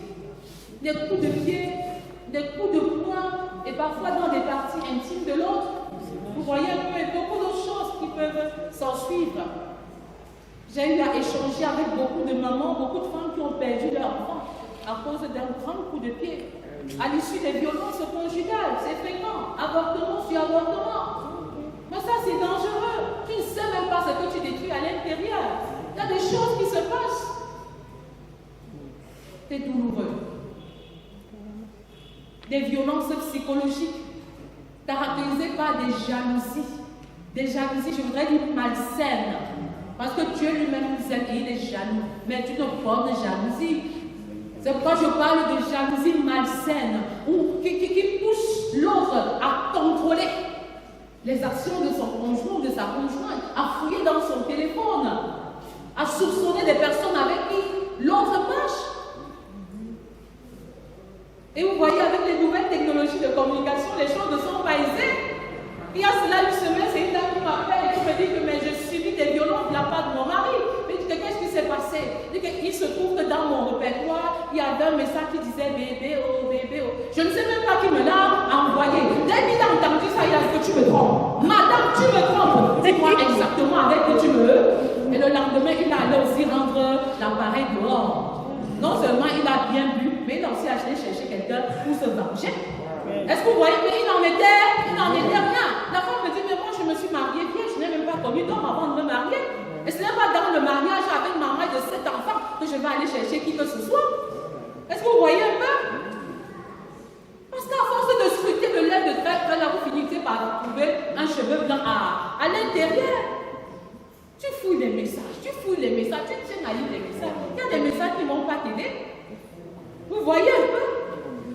Speaker 2: Des coups de pied, des coups de poing, et parfois dans des parties intimes de l'autre. Vous voyez un peu, beaucoup de choses qui peuvent s'en suivre. J'ai eu à échanger avec beaucoup de mamans, beaucoup de femmes qui ont perdu leur enfant à cause d'un grand coup de pied. À l'issue des violences conjugales, c'est fréquent. Avortement sur avortement. Mais ça, c'est dangereux. Tu ne sais même pas ce que tu détruis à l'intérieur. Il y a des choses qui se passent. C'est douloureux. Des violences psychologiques caractérisées par des jalousies. Des jalousies, je voudrais dire malsaines. Parce que Dieu lui-même nous aime et il est jaloux. Mais tu ne portes de jalousie. C'est pourquoi je parle de jalousie malsaine, ou qui pousse l'autre à contrôler les actions de son conjoint ou de sa conjointe, à fouiller dans son téléphone, à soupçonner des personnes avec qui l'autre marche. Et vous voyez, avec les nouvelles technologies de communication, les choses ne sont pas aisées. Il y a cela une semaine, c'est une dame qui m'appelle et qui me dit que mais je subis des violences de la part de mon mari. Mais je dis que qu'est-ce qui s'est passé? Il se trouve que dans mon répertoire, il y avait un message qui disait bébé, oh, bébé, oh. Je ne sais même pas qui me l'a envoyé. Dès qu'il a entendu ça, il a dit que tu me trompes. Madame, tu me trompes. Dis-moi exactement avec qui tu me veux. Et le lendemain, il allait aussi rendre l'appareil dehors. Non seulement il a bien bu, mais il a aussi acheté chercher quelqu'un pour se venger. Est-ce que vous voyez? Mais il n'en était rien. La femme me dit, mais moi je me suis mariée bien, je n'ai même pas connu d'homme avant de me marier. Et ce n'est pas dans le mariage avec ma mère de 7 enfants que je vais aller chercher qui que ce soit. Est-ce que vous voyez un peu? Parce qu'à force de scruter le lait de traite, là vous finissez par trouver un cheveu blanc à l'intérieur. Tu fouilles les messages, tu tiens à lire les messages. Il y a des messages qui ne vont pas t'aider. Vous voyez un peu?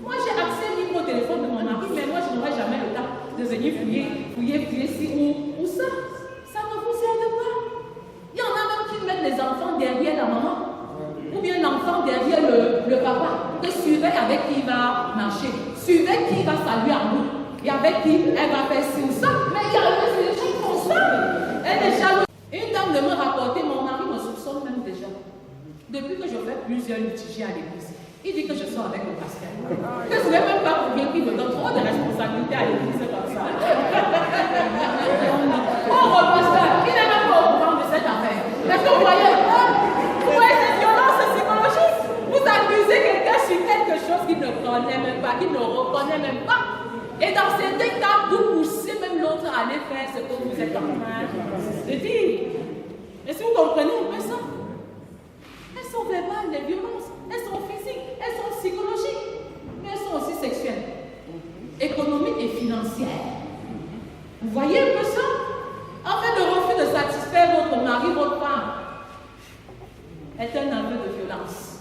Speaker 2: Moi, j'ai accès libre au téléphone de mon mari, mais moi, je n'aurai jamais le temps de venir fouiller ci ou ça. Ça ne vous aide pas. Il y en a même qui mettent les enfants derrière la maman, ou bien l'enfant derrière le papa, que suivez avec qui il va marcher, suivez qui va saluer en nous, et avec qui elle va faire ci ou ça. Mais il y a des gens qui font ça. Elle est jalouse. Une dame de me rapporter, mon mari me soupçonne même déjà. Depuis que je fais plusieurs litiges à l'église. Il dit que je sors avec le pasteur. Que ce n'est même pas pour bien qu'il me donne trop de responsabilités à l'église comme ça. Pauvre pasteur, il n'est même pas au courant de cette affaire. Est-ce que vous voyez cette violence psychologique? Vous accusez quelqu'un sur quelque chose qu'il ne connaît même pas, qu'il ne reconnaît même pas. Et dans certains cas, vous poussez même l'autre à aller faire ce que vous êtes en train de dire. Et si vous comprenez un peu ça, elles sont verbales, les violences, elles sont physiques, elles sont psychologiques, mais elles sont aussi sexuelles, économiques et financières. Vous voyez un peu ça? En fait, le refus de satisfaire votre mari, votre femme, est un aveu de violence.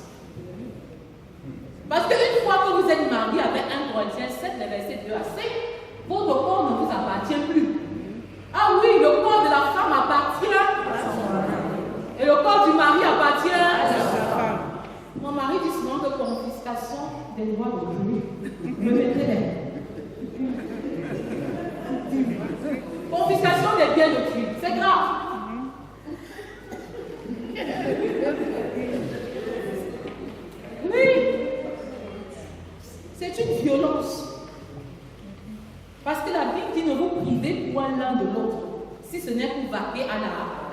Speaker 2: Parce qu'une fois que vous êtes marié avec 1 Corinthiens 7, les versets 2 à 5, votre corps ne vous appartient plus. Ah oui, le corps de la femme appartient à son mari. Et le corps du mari appartient à sa femme. Mon mari dit souvent que confiscation des droits d'autrui. Me mettez-les. Confiscation des biens d'autrui. C'est grave. Oui. C'est une violence. Parce que la Bible dit ne vous privez point l'un de l'autre, si ce n'est pour vaquer à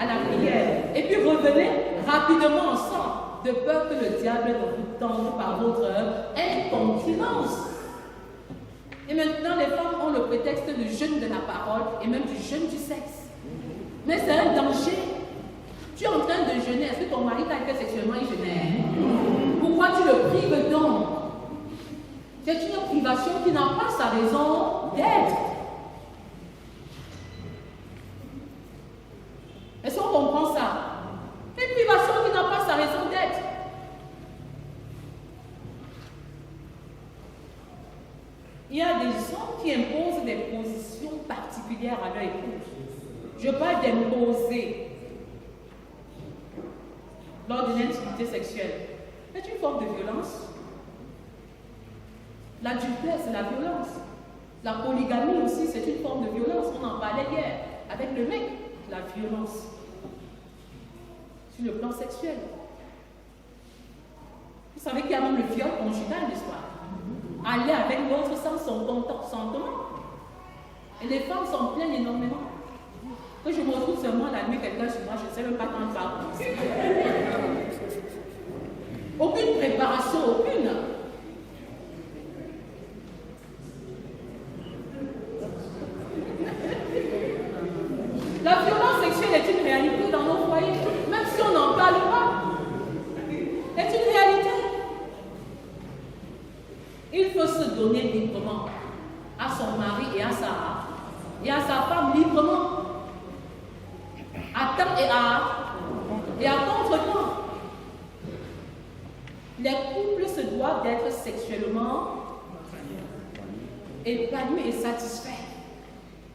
Speaker 2: la prière. Et puis revenez rapidement ensemble, de peur que le diable ne vous tente par votre incontinence. Et maintenant, les femmes ont le prétexte du jeûne de la parole et même du jeûne du sexe. Mais c'est un danger. Tu es en train de jeûner. Est-ce que ton mari t'a été sexuellement il jeûnait? Pourquoi tu le prives donc? C'est une privation qui n'a pas sa raison d'être. Est-ce qu'on comprend ça? Une privation qui n'a pas sa raison d'être. Il y a des gens qui imposent des positions particulières à leur épouse. Je parle d'imposer lors d'une intimité sexuelle. C'est une forme de violence. L'adultère, c'est la violence. La polygamie aussi, c'est une forme de violence. On en parlait hier avec le mec. La violence. Sur le plan sexuel. Vous savez qu'il y a même le viol conjugal, n'est-ce pas? Aller avec l'autre sans son consentement. Et les femmes s'en plaignent énormément. Que je me retrouve seulement la nuit, quelqu'un sur moi, je ne sais même pas quand ça va commencer. Aucune préparation, aucune. La violence sexuelle est une réalité dans nos foyers, même si on n'en parle pas. C'est une réalité. Il faut se donner librement à son mari et à sa femme librement. À temps et à contre-temps. Les couples se doivent d'être sexuellement épanouis et satisfaits.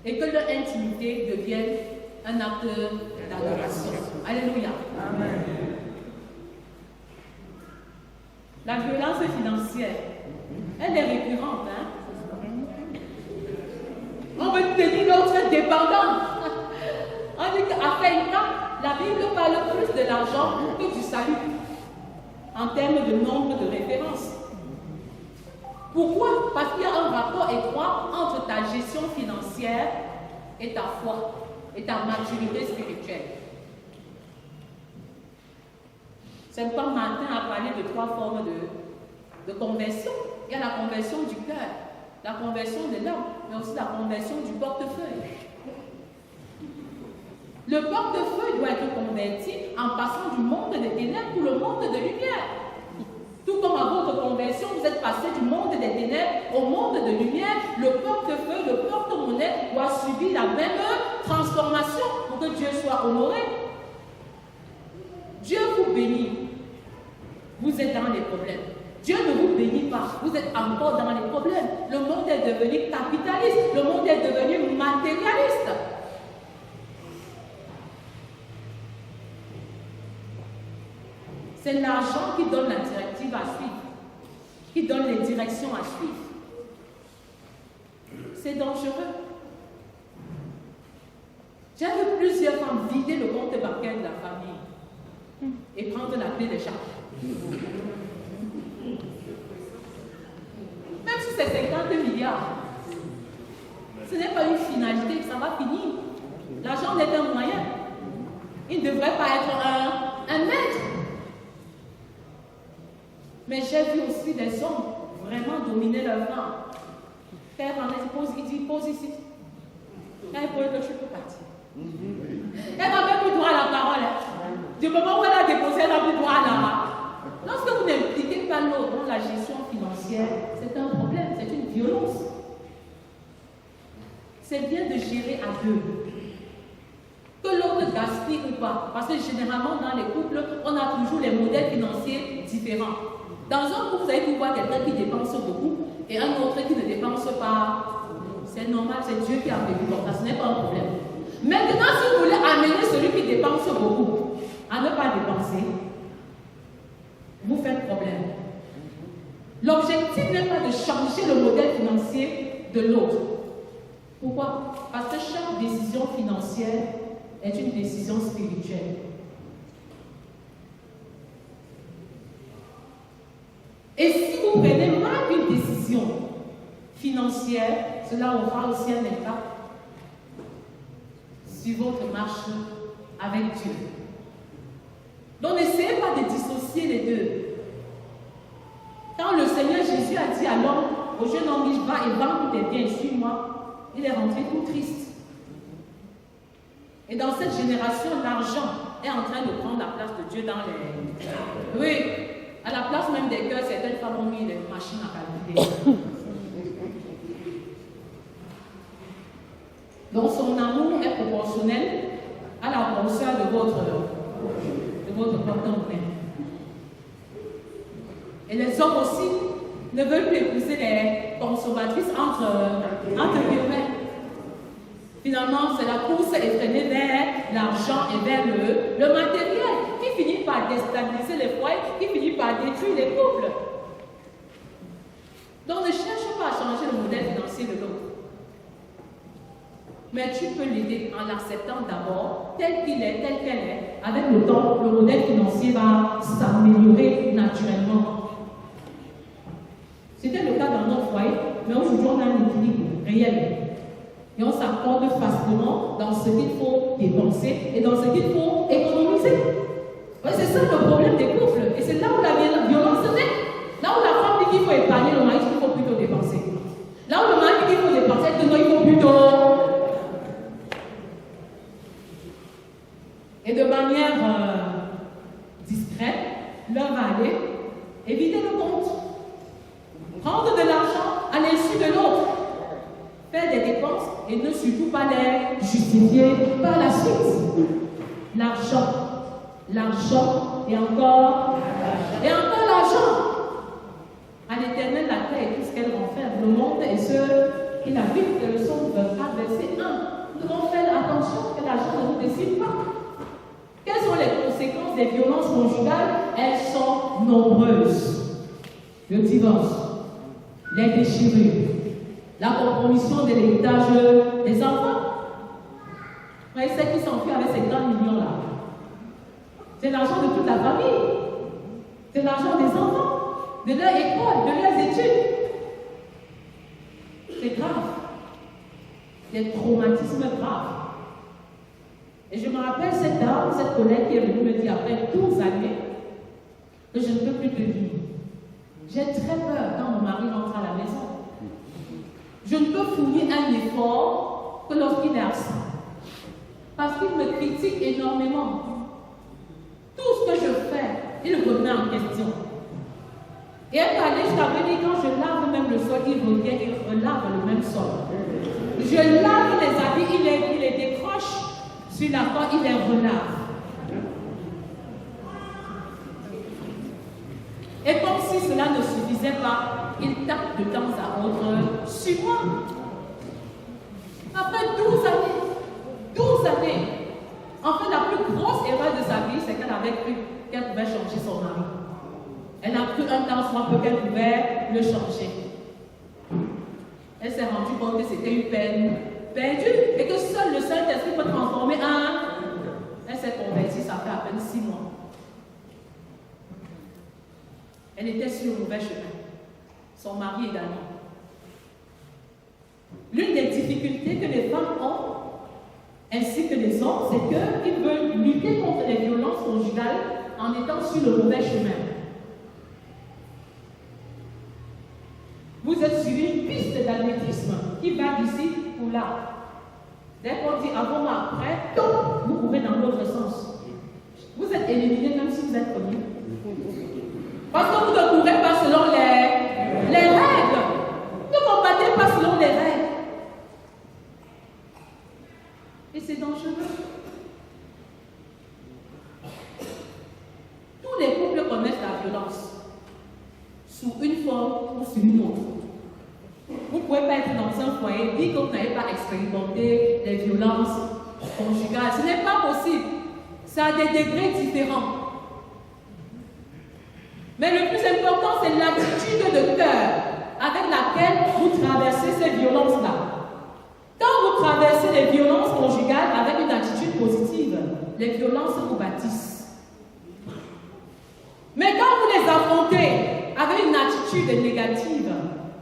Speaker 2: Et que leur intimité devienne un acte d'adoration. Alléluia. Amen. La violence financière, elle est récurrente. Hein? On veut tenir l'autre dépendant. On dit qu'à Faïka, la Bible parle plus de l'argent que du salut, en termes de nombre de références. Pourquoi? Parce qu'il y a un rapport étroit entre ta gestion financière et ta foi, et ta maturité spirituelle. C'est comme Martin a parlé de 3 formes de conversion. Il y a la conversion du cœur, la conversion de l'homme, mais aussi la conversion du portefeuille. Le portefeuille doit être converti en passant du monde des ténèbres pour le monde de lumière. Tout comme à votre conversion, vous êtes passé du monde des ténèbres au monde de lumière, le portefeuille, le porte-monnaie doit subir la même transformation pour que Dieu soit honoré. Dieu vous bénit. Vous êtes dans les problèmes. Dieu ne vous bénit pas. Vous êtes encore dans les problèmes. Le monde est devenu capitaliste. Le monde est devenu matérialiste. C'est l'argent qui donne la directive à suivre, qui donne les directions à suivre. C'est dangereux. J'ai vu plusieurs femmes vider le compte bancaire de la famille et prendre la clé des charges. Même si c'est 50 milliards, ce n'est pas une finalité, ça va finir. L'argent n'est un moyen. Il ne devrait pas être un maître. Mais j'ai vu aussi des hommes vraiment dominer leur femme. Quand il dit pose ici. Quand il pose que je peux partir. Elle n'a même plus droit à la parole. Du moment où elle a déposé, elle n'a plus droit à la. Lorsque vous n'impliquez pas l'autre dans la gestion financière, c'est un problème, c'est une violence. C'est bien de gérer à deux. Que l'autre gaspille ou pas. Parce que généralement, dans les couples, on a toujours les modèles financiers différents. Dans un couple, vous allez pouvoir quelqu'un qui dépense beaucoup et un autre qui ne dépense pas. C'est normal, c'est Dieu qui a fait pour ça, ce n'est pas un problème. Maintenant, si vous voulez amener celui qui dépense beaucoup à ne pas dépenser, vous faites problème. L'objectif n'est pas de changer le modèle financier de l'autre. Pourquoi? Parce que chaque décision financière est une décision spirituelle. Et si vous prenez mal une décision financière, cela aura aussi un impact sur votre marche avec Dieu. Donc n'essayez pas de dissocier les deux. Quand le Seigneur Jésus a dit à l'homme, au jeune homme, il va et vend tous tes biens, suis-moi, il est rentré tout triste. Et dans cette génération, l'argent est en train de prendre la place de Dieu dans les... Oui, à la place même des cœurs, certaines femmes ont mis des machines à calculer. Donc son amour est proportionnel à la grosseur de votre porte-monnaie. Et les hommes aussi ne veulent plus épouser les consommatrices entre guillemets. Finalement, c'est la course effrénée vers l'argent et vers le matériel qui finit par déstabiliser les foyers, qui finit par détruire les couples. Donc ne cherche pas à changer le modèle financier de l'autre. Mais tu peux l'aider en l'acceptant d'abord tel qu'il est, tel qu'elle est. Avec le temps, le modèle financier va s'améliorer naturellement. C'était le cas dans notre foyer, mais aujourd'hui on a un équilibre réel. Et on s'accorde facilement dans ce qu'il faut dépenser et dans ce qu'il faut économiser. Ouais, c'est ça le problème des couples. Et c'est là où la violence est. Là où la femme dit qu'il faut épargner, le mari dit qu'il faut plutôt dépenser. Là où le mari dit qu'il faut dépenser, elle dit non, il faut plutôt. Et de manière discrète, l'un va aller et vider le compte. Prendre de l'argent à l'insu de l'autre. Faire des dépenses et ne surtout pas les justifier par la suite. L'argent et encore l'argent. À l'Éternel, la terre et tout ce qu'elle renferme, le monde et ceux qui l'habitent, que le son de verset 1. Nous devons faire attention que l'argent ne nous décide pas. Quelles sont les conséquences des violences conjugales? Elles sont nombreuses. Le divorce, les déchirures, la compromission de l'héritage des enfants. Vous voyez, ceux qui s'enfuient avec ces 30 millions-là, c'est l'argent de toute la famille. C'est l'argent des enfants, de leur école, de leurs études. C'est grave. Des traumatismes graves. Et je me rappelle cette dame, cette collègue qui est venue me dire après 12 années que je ne peux plus te vivre. J'ai très peur quand mon mari rentre à la maison. Je ne peux fournir un effort que lorsqu'il est absent. Parce qu'il me critique énormément. Tout ce que je fais, il remet en question. Et elle va aller jusqu'à me dire, quand je lave même le sol, il revient et relave le même sol. Je lave les habits, il les décroche sur la porte, il les relave. Et comme si cela ne suffisait pas, il tape de temps à autre sur moi. Après 12 années, en fait, la plus grosse erreur de sa vie, c'est qu'elle avait cru qu'elle pouvait changer son mari. Elle a cru un temps soit peu qu'elle pouvait le changer. Elle s'est rendue compte que c'était une peine perdue et que seul le Saint-Esprit peut transformer un. Elle s'est convertie, ça fait à peine 6 mois. Elle était sur le mauvais chemin. Son mari également. L'une des difficultés que les femmes ont, ainsi que les hommes, c'est qu'ils veulent lutter contre les violences conjugales en étant sur le mauvais chemin. Vous êtes sur une piste d'athlétisme qui va d'ici ou là. Dès qu'on dit avant ou après, vous courez dans l'autre sens. Vous êtes éliminé même si vous êtes connu. Parce que vous ne courez pas selon les règles. Ne combattez pas selon les règles. Et c'est dangereux. Tous les couples connaissent la violence, sous une forme ou sous une autre. Vous ne pouvez pas être dans un foyer, dire que vous n'avez pas expérimenté les violences conjugales. Ce n'est pas possible. Ça a des degrés différents. Mais le plus important, c'est l'attitude de cœur avec laquelle vous traversez ces violences-là. Quand vous traversez les violences conjugales avec une attitude positive, les violences vous bâtissent. Mais quand vous les affrontez avec une attitude négative,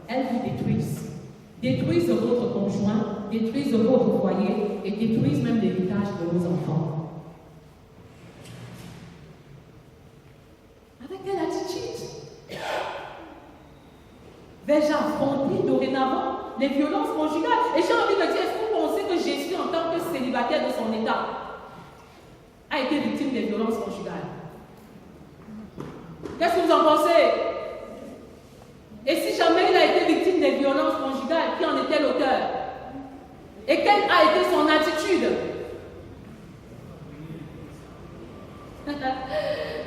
Speaker 2: elles vous détruisent. Détruisent votre conjoint, détruisent votre foyer et détruisent même l'héritage de vos enfants. Avec quelle attitude vais-je affronter dorénavant les violences conjugales? Et j'ai envie de dire, est-ce que vous pensez que Jésus, en tant que célibataire de son état, a été victime des violences conjugales? Qu'est-ce que vous en pensez? Et si jamais il a été victime des violences conjugales, qui en était l'auteur? Et quelle a été son attitude?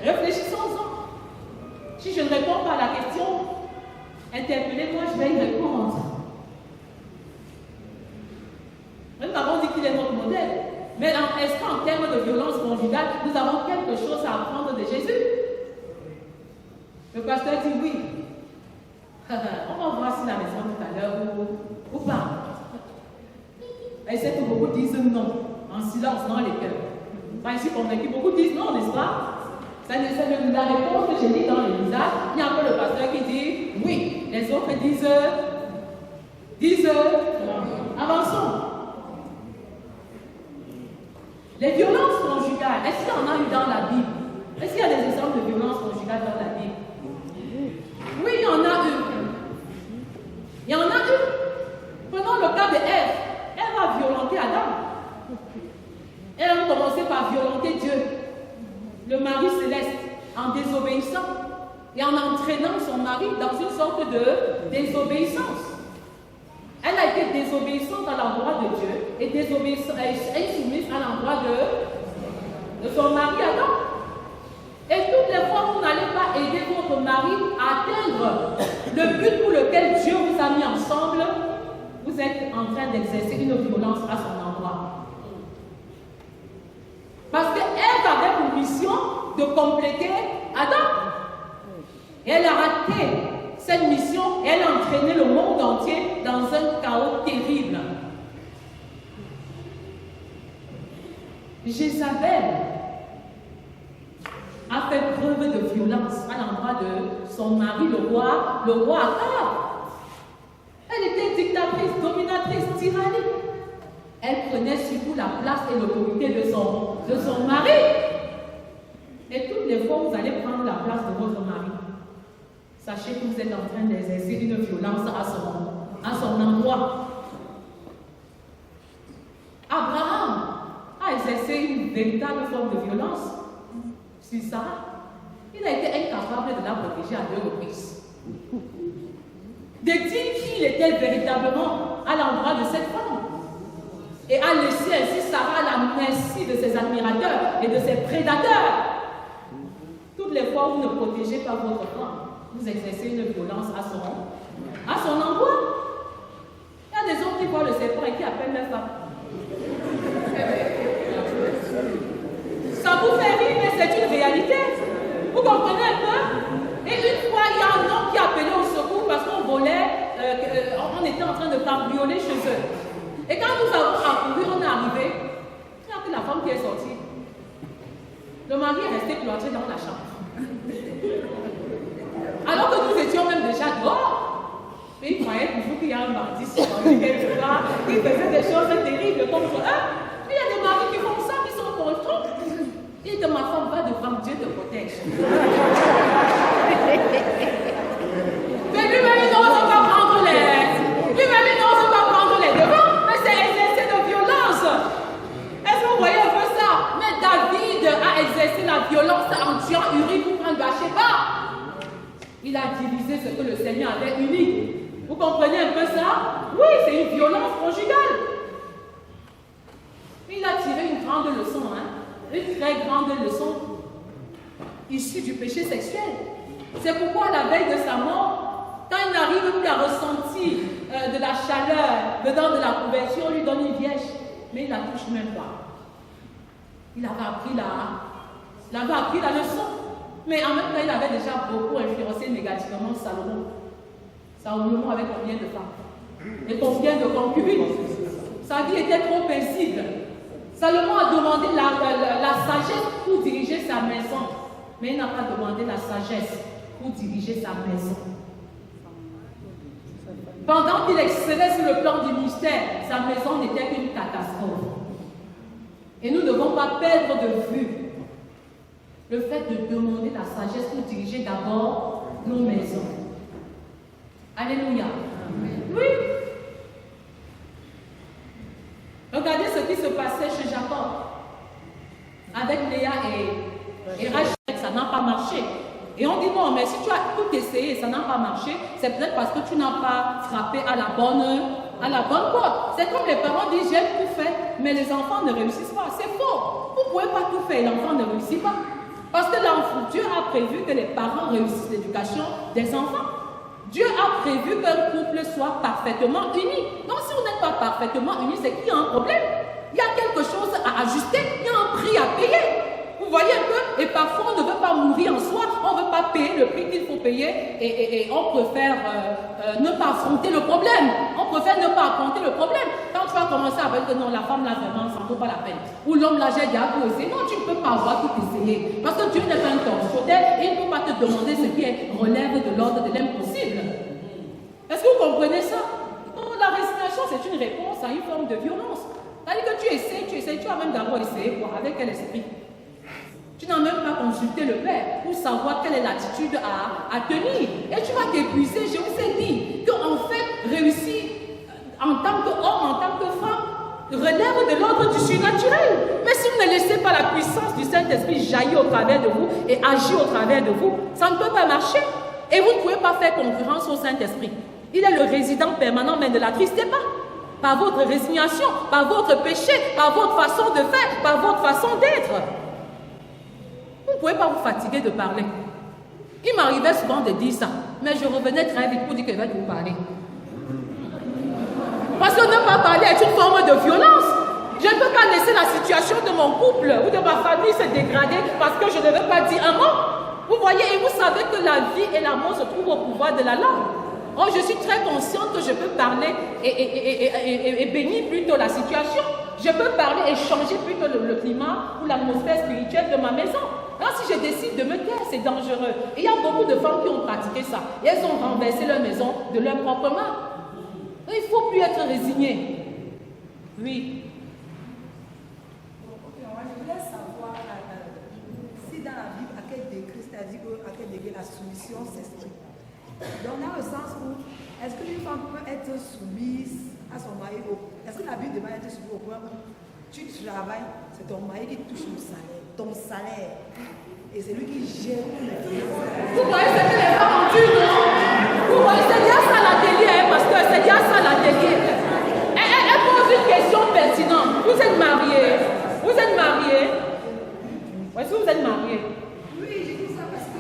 Speaker 2: Réfléchissons-en. Si je ne réponds pas à la question, interpellez-moi, je vais y répondre. Nous avons dit qu'il est notre modèle. Mais est-ce qu'en termes de violence conjugale, nous avons quelque chose à apprendre de Jésus? Le pasteur dit oui. On va voir si la maison tout à l'heure ou pas. Et c'est que beaucoup disent non, en silence, dans les cœurs. Pas ici convaincu, beaucoup disent non, n'est-ce pas? C'est la réponse que j'ai dit dans les visages. Il y a un peu le pasteur qui dit oui. Les autres disent avançons. Les violences conjugales, est-ce qu'il y en a eu dans la Bible? Est-ce qu'il y a des exemples de violences conjugales dans la Bible? Oui, il y en a eu. Il y en a eu. Prenons le cas de Ève. Elle va violenter Adam. Elle a commencé par violenter Dieu, le mari céleste, en désobéissant et en entraînant son mari dans une sorte de désobéissance. Elle a été désobéissante à l'endroit de Dieu et soumise à l'endroit de son mari Adam. Et toutes les fois que vous n'allez pas aider votre mari à atteindre le but pour lequel Dieu vous a mis ensemble, vous êtes en train d'exercer une violence à son endroit. Parce qu'elle avait pour mission de compléter Adam. Et elle a raté cette mission et elle a entraîné le monde entier dans un chaos terrible. Jézabel a fait preuve de violence à l'endroit de son mari, le roi Akab. Elle était dictatrice, dominatrice, tyrannique. Elle prenait surtout la place et l'autorité de son mari. Et toutes les fois où vous allez prendre la place de votre mari, sachez que vous êtes en train d'exercer une violence à son endroit. Abraham a exercé une véritable forme de violence sur Sarah. Il a été incapable de la protéger à 2 reprises. De dire qui il était véritablement à l'endroit de cette femme. Et a laissé ainsi Sarah à la merci de ses admirateurs et de ses prédateurs. Toutes les fois où vous ne protégez pas votre femme, vous exercez une violence à son endroit. Il y a des hommes qui voient le serpent et qui appellent leur femme. Ça vous fait rire, mais c'est une réalité. Vous comprenez un peu? Et une fois, il y a un homme qui a appelé au secours parce qu'on volait, on était en train de cambrioler chez eux. Et quand nous avons accouru, on est arrivé, il y a que la femme qui est sortie. Le mari est resté cloîtré dans la chambre. qu'il y a un mardi suspendu quelque part, qui faisait des choses terribles contre eux. Il y a des maris qui font ça, qui sont contents. Il dit que ma femme va devant Dieu te protège. Mais lui-même, il n'ose pas prendre les devants. Mais c'est exercer de violence. Est-ce que vous voyez un peu ça? Mais David a exercé la violence en tuant Uri pour prendre Bathsheba. Il a divisé ce que le Seigneur avait uni. Vous comprenez un peu ça? Oui, c'est une violence conjugale. Il a tiré une grande leçon, une très grande leçon issue du péché sexuel. C'est pourquoi à la veille de sa mort, quand il n'arrive plus à ressentir de la chaleur dedans de la couverture, on lui donne une vierge, mais il ne la touche même pas. Il avait appris la leçon. Mais en même temps, il avait déjà beaucoup influencé négativement Salomon. Salomon avait combien de femmes? Et combien de concubines? Sa vie était trop paisible. Salomon a demandé la sagesse pour diriger sa maison. Mais il n'a pas demandé la sagesse pour diriger sa maison. Pendant qu'il excellait sur le plan du mystère, sa maison n'était qu'une catastrophe. Et nous ne devons pas perdre de vue le fait de demander la sagesse pour diriger d'abord nos maisons. Alléluia. Oui. Regardez ce qui se passait chez Jacob. Avec Léa et Rachel, ça n'a pas marché. Et on dit non, mais si tu as tout essayé, ça n'a pas marché, c'est peut-être parce que tu n'as pas frappé à la bonne porte. C'est comme les parents disent, j'ai tout fait, mais les enfants ne réussissent pas. C'est faux. Vous ne pouvez pas tout faire et l'enfant ne réussit pas. Parce que Dieu a prévu que les parents réussissent l'éducation des enfants. Dieu a prévu qu'un couple soit parfaitement uni. Donc si on n'est pas parfaitement uni, c'est qu'il y a un problème. Il y a quelque chose à ajuster, il y a un prix à payer. Vous voyez un peu? Et parfois on ne veut pas mourir en soi, on ne veut pas payer le prix qu'il faut payer et on préfère ne pas affronter le problème. On préfère ne pas affronter le problème. Quand tu vas commencer à dire que non, la femme là vraiment, ça ne vaut pas la peine. Ou l'homme là, j'ai déjà tout essayé. Non, tu ne peux pas avoir tout essayé. Parce que Dieu n'est pas un tortionnaire et il ne peut pas te demander ce qui relève de l'ordre de l'impossible. Est-ce que vous comprenez ça? Non, la résignation, c'est une réponse à une forme de violence. C'est-à-dire que tu essaies, tu as même d'abord essayé quoi? Avec quel esprit? Tu n'as même pas consulté le Père pour savoir quelle est l'attitude à tenir. Et tu vas t'épuiser. Je vous ai dit qu'en fait, réussir en tant qu'homme, en tant que femme, relève de l'ordre du surnaturel. Mais si vous ne laissez pas la puissance du Saint-Esprit jaillir au travers de vous et agir au travers de vous, ça ne peut pas marcher. Et vous ne pouvez pas faire concurrence au Saint-Esprit. Il est le résident permanent, mais ne l'attristez pas. Par votre résignation, par votre péché, par votre façon de faire, par votre façon d'être. Vous ne pouvez pas vous fatiguer de parler. Il m'arrivait souvent de dire ça, mais je revenais très vite pour dire que je vais vous parler. Parce que ne pas parler est une forme de violence. Je ne peux pas laisser la situation de mon couple ou de ma famille se dégrader parce que je ne veux pas dire un mot. Vous voyez, et vous savez que la vie et la mort se trouvent au pouvoir de la langue. Oh, je suis très consciente que je peux parler et bénir plutôt la situation. Je peux parler et changer plutôt le climat ou l'atmosphère spirituelle de ma maison. Alors si je décide de me taire, c'est dangereux. Et il y a beaucoup de femmes qui ont pratiqué ça. Et elles ont renversé leur maison de leur propre main. Il ne faut plus être résigné. Oui.
Speaker 6: Ok, je voulais savoir si dans la Bible, à quel degré, c'est-à-dire à quel degré la soumission s'exprime. Donc dans le sens où, est-ce qu'une femme peut être soumise à son mari? Est-ce que la Bible demande d'être soumise au point où tu travailles, c'est ton mari qui touche le salaire, ton salaire, et c'est lui qui gère les finances?
Speaker 2: Vous voyez ce que les femmes ont dit, non? Vous voyez, c'est bien ça l'atelier, parce que c'est bien ça l'atelier. Elle pose une question pertinente. Vous êtes mariés? Vous êtes mariés? Est-ce que vous êtes mariés?
Speaker 6: Oui, j'ai dit ça parce que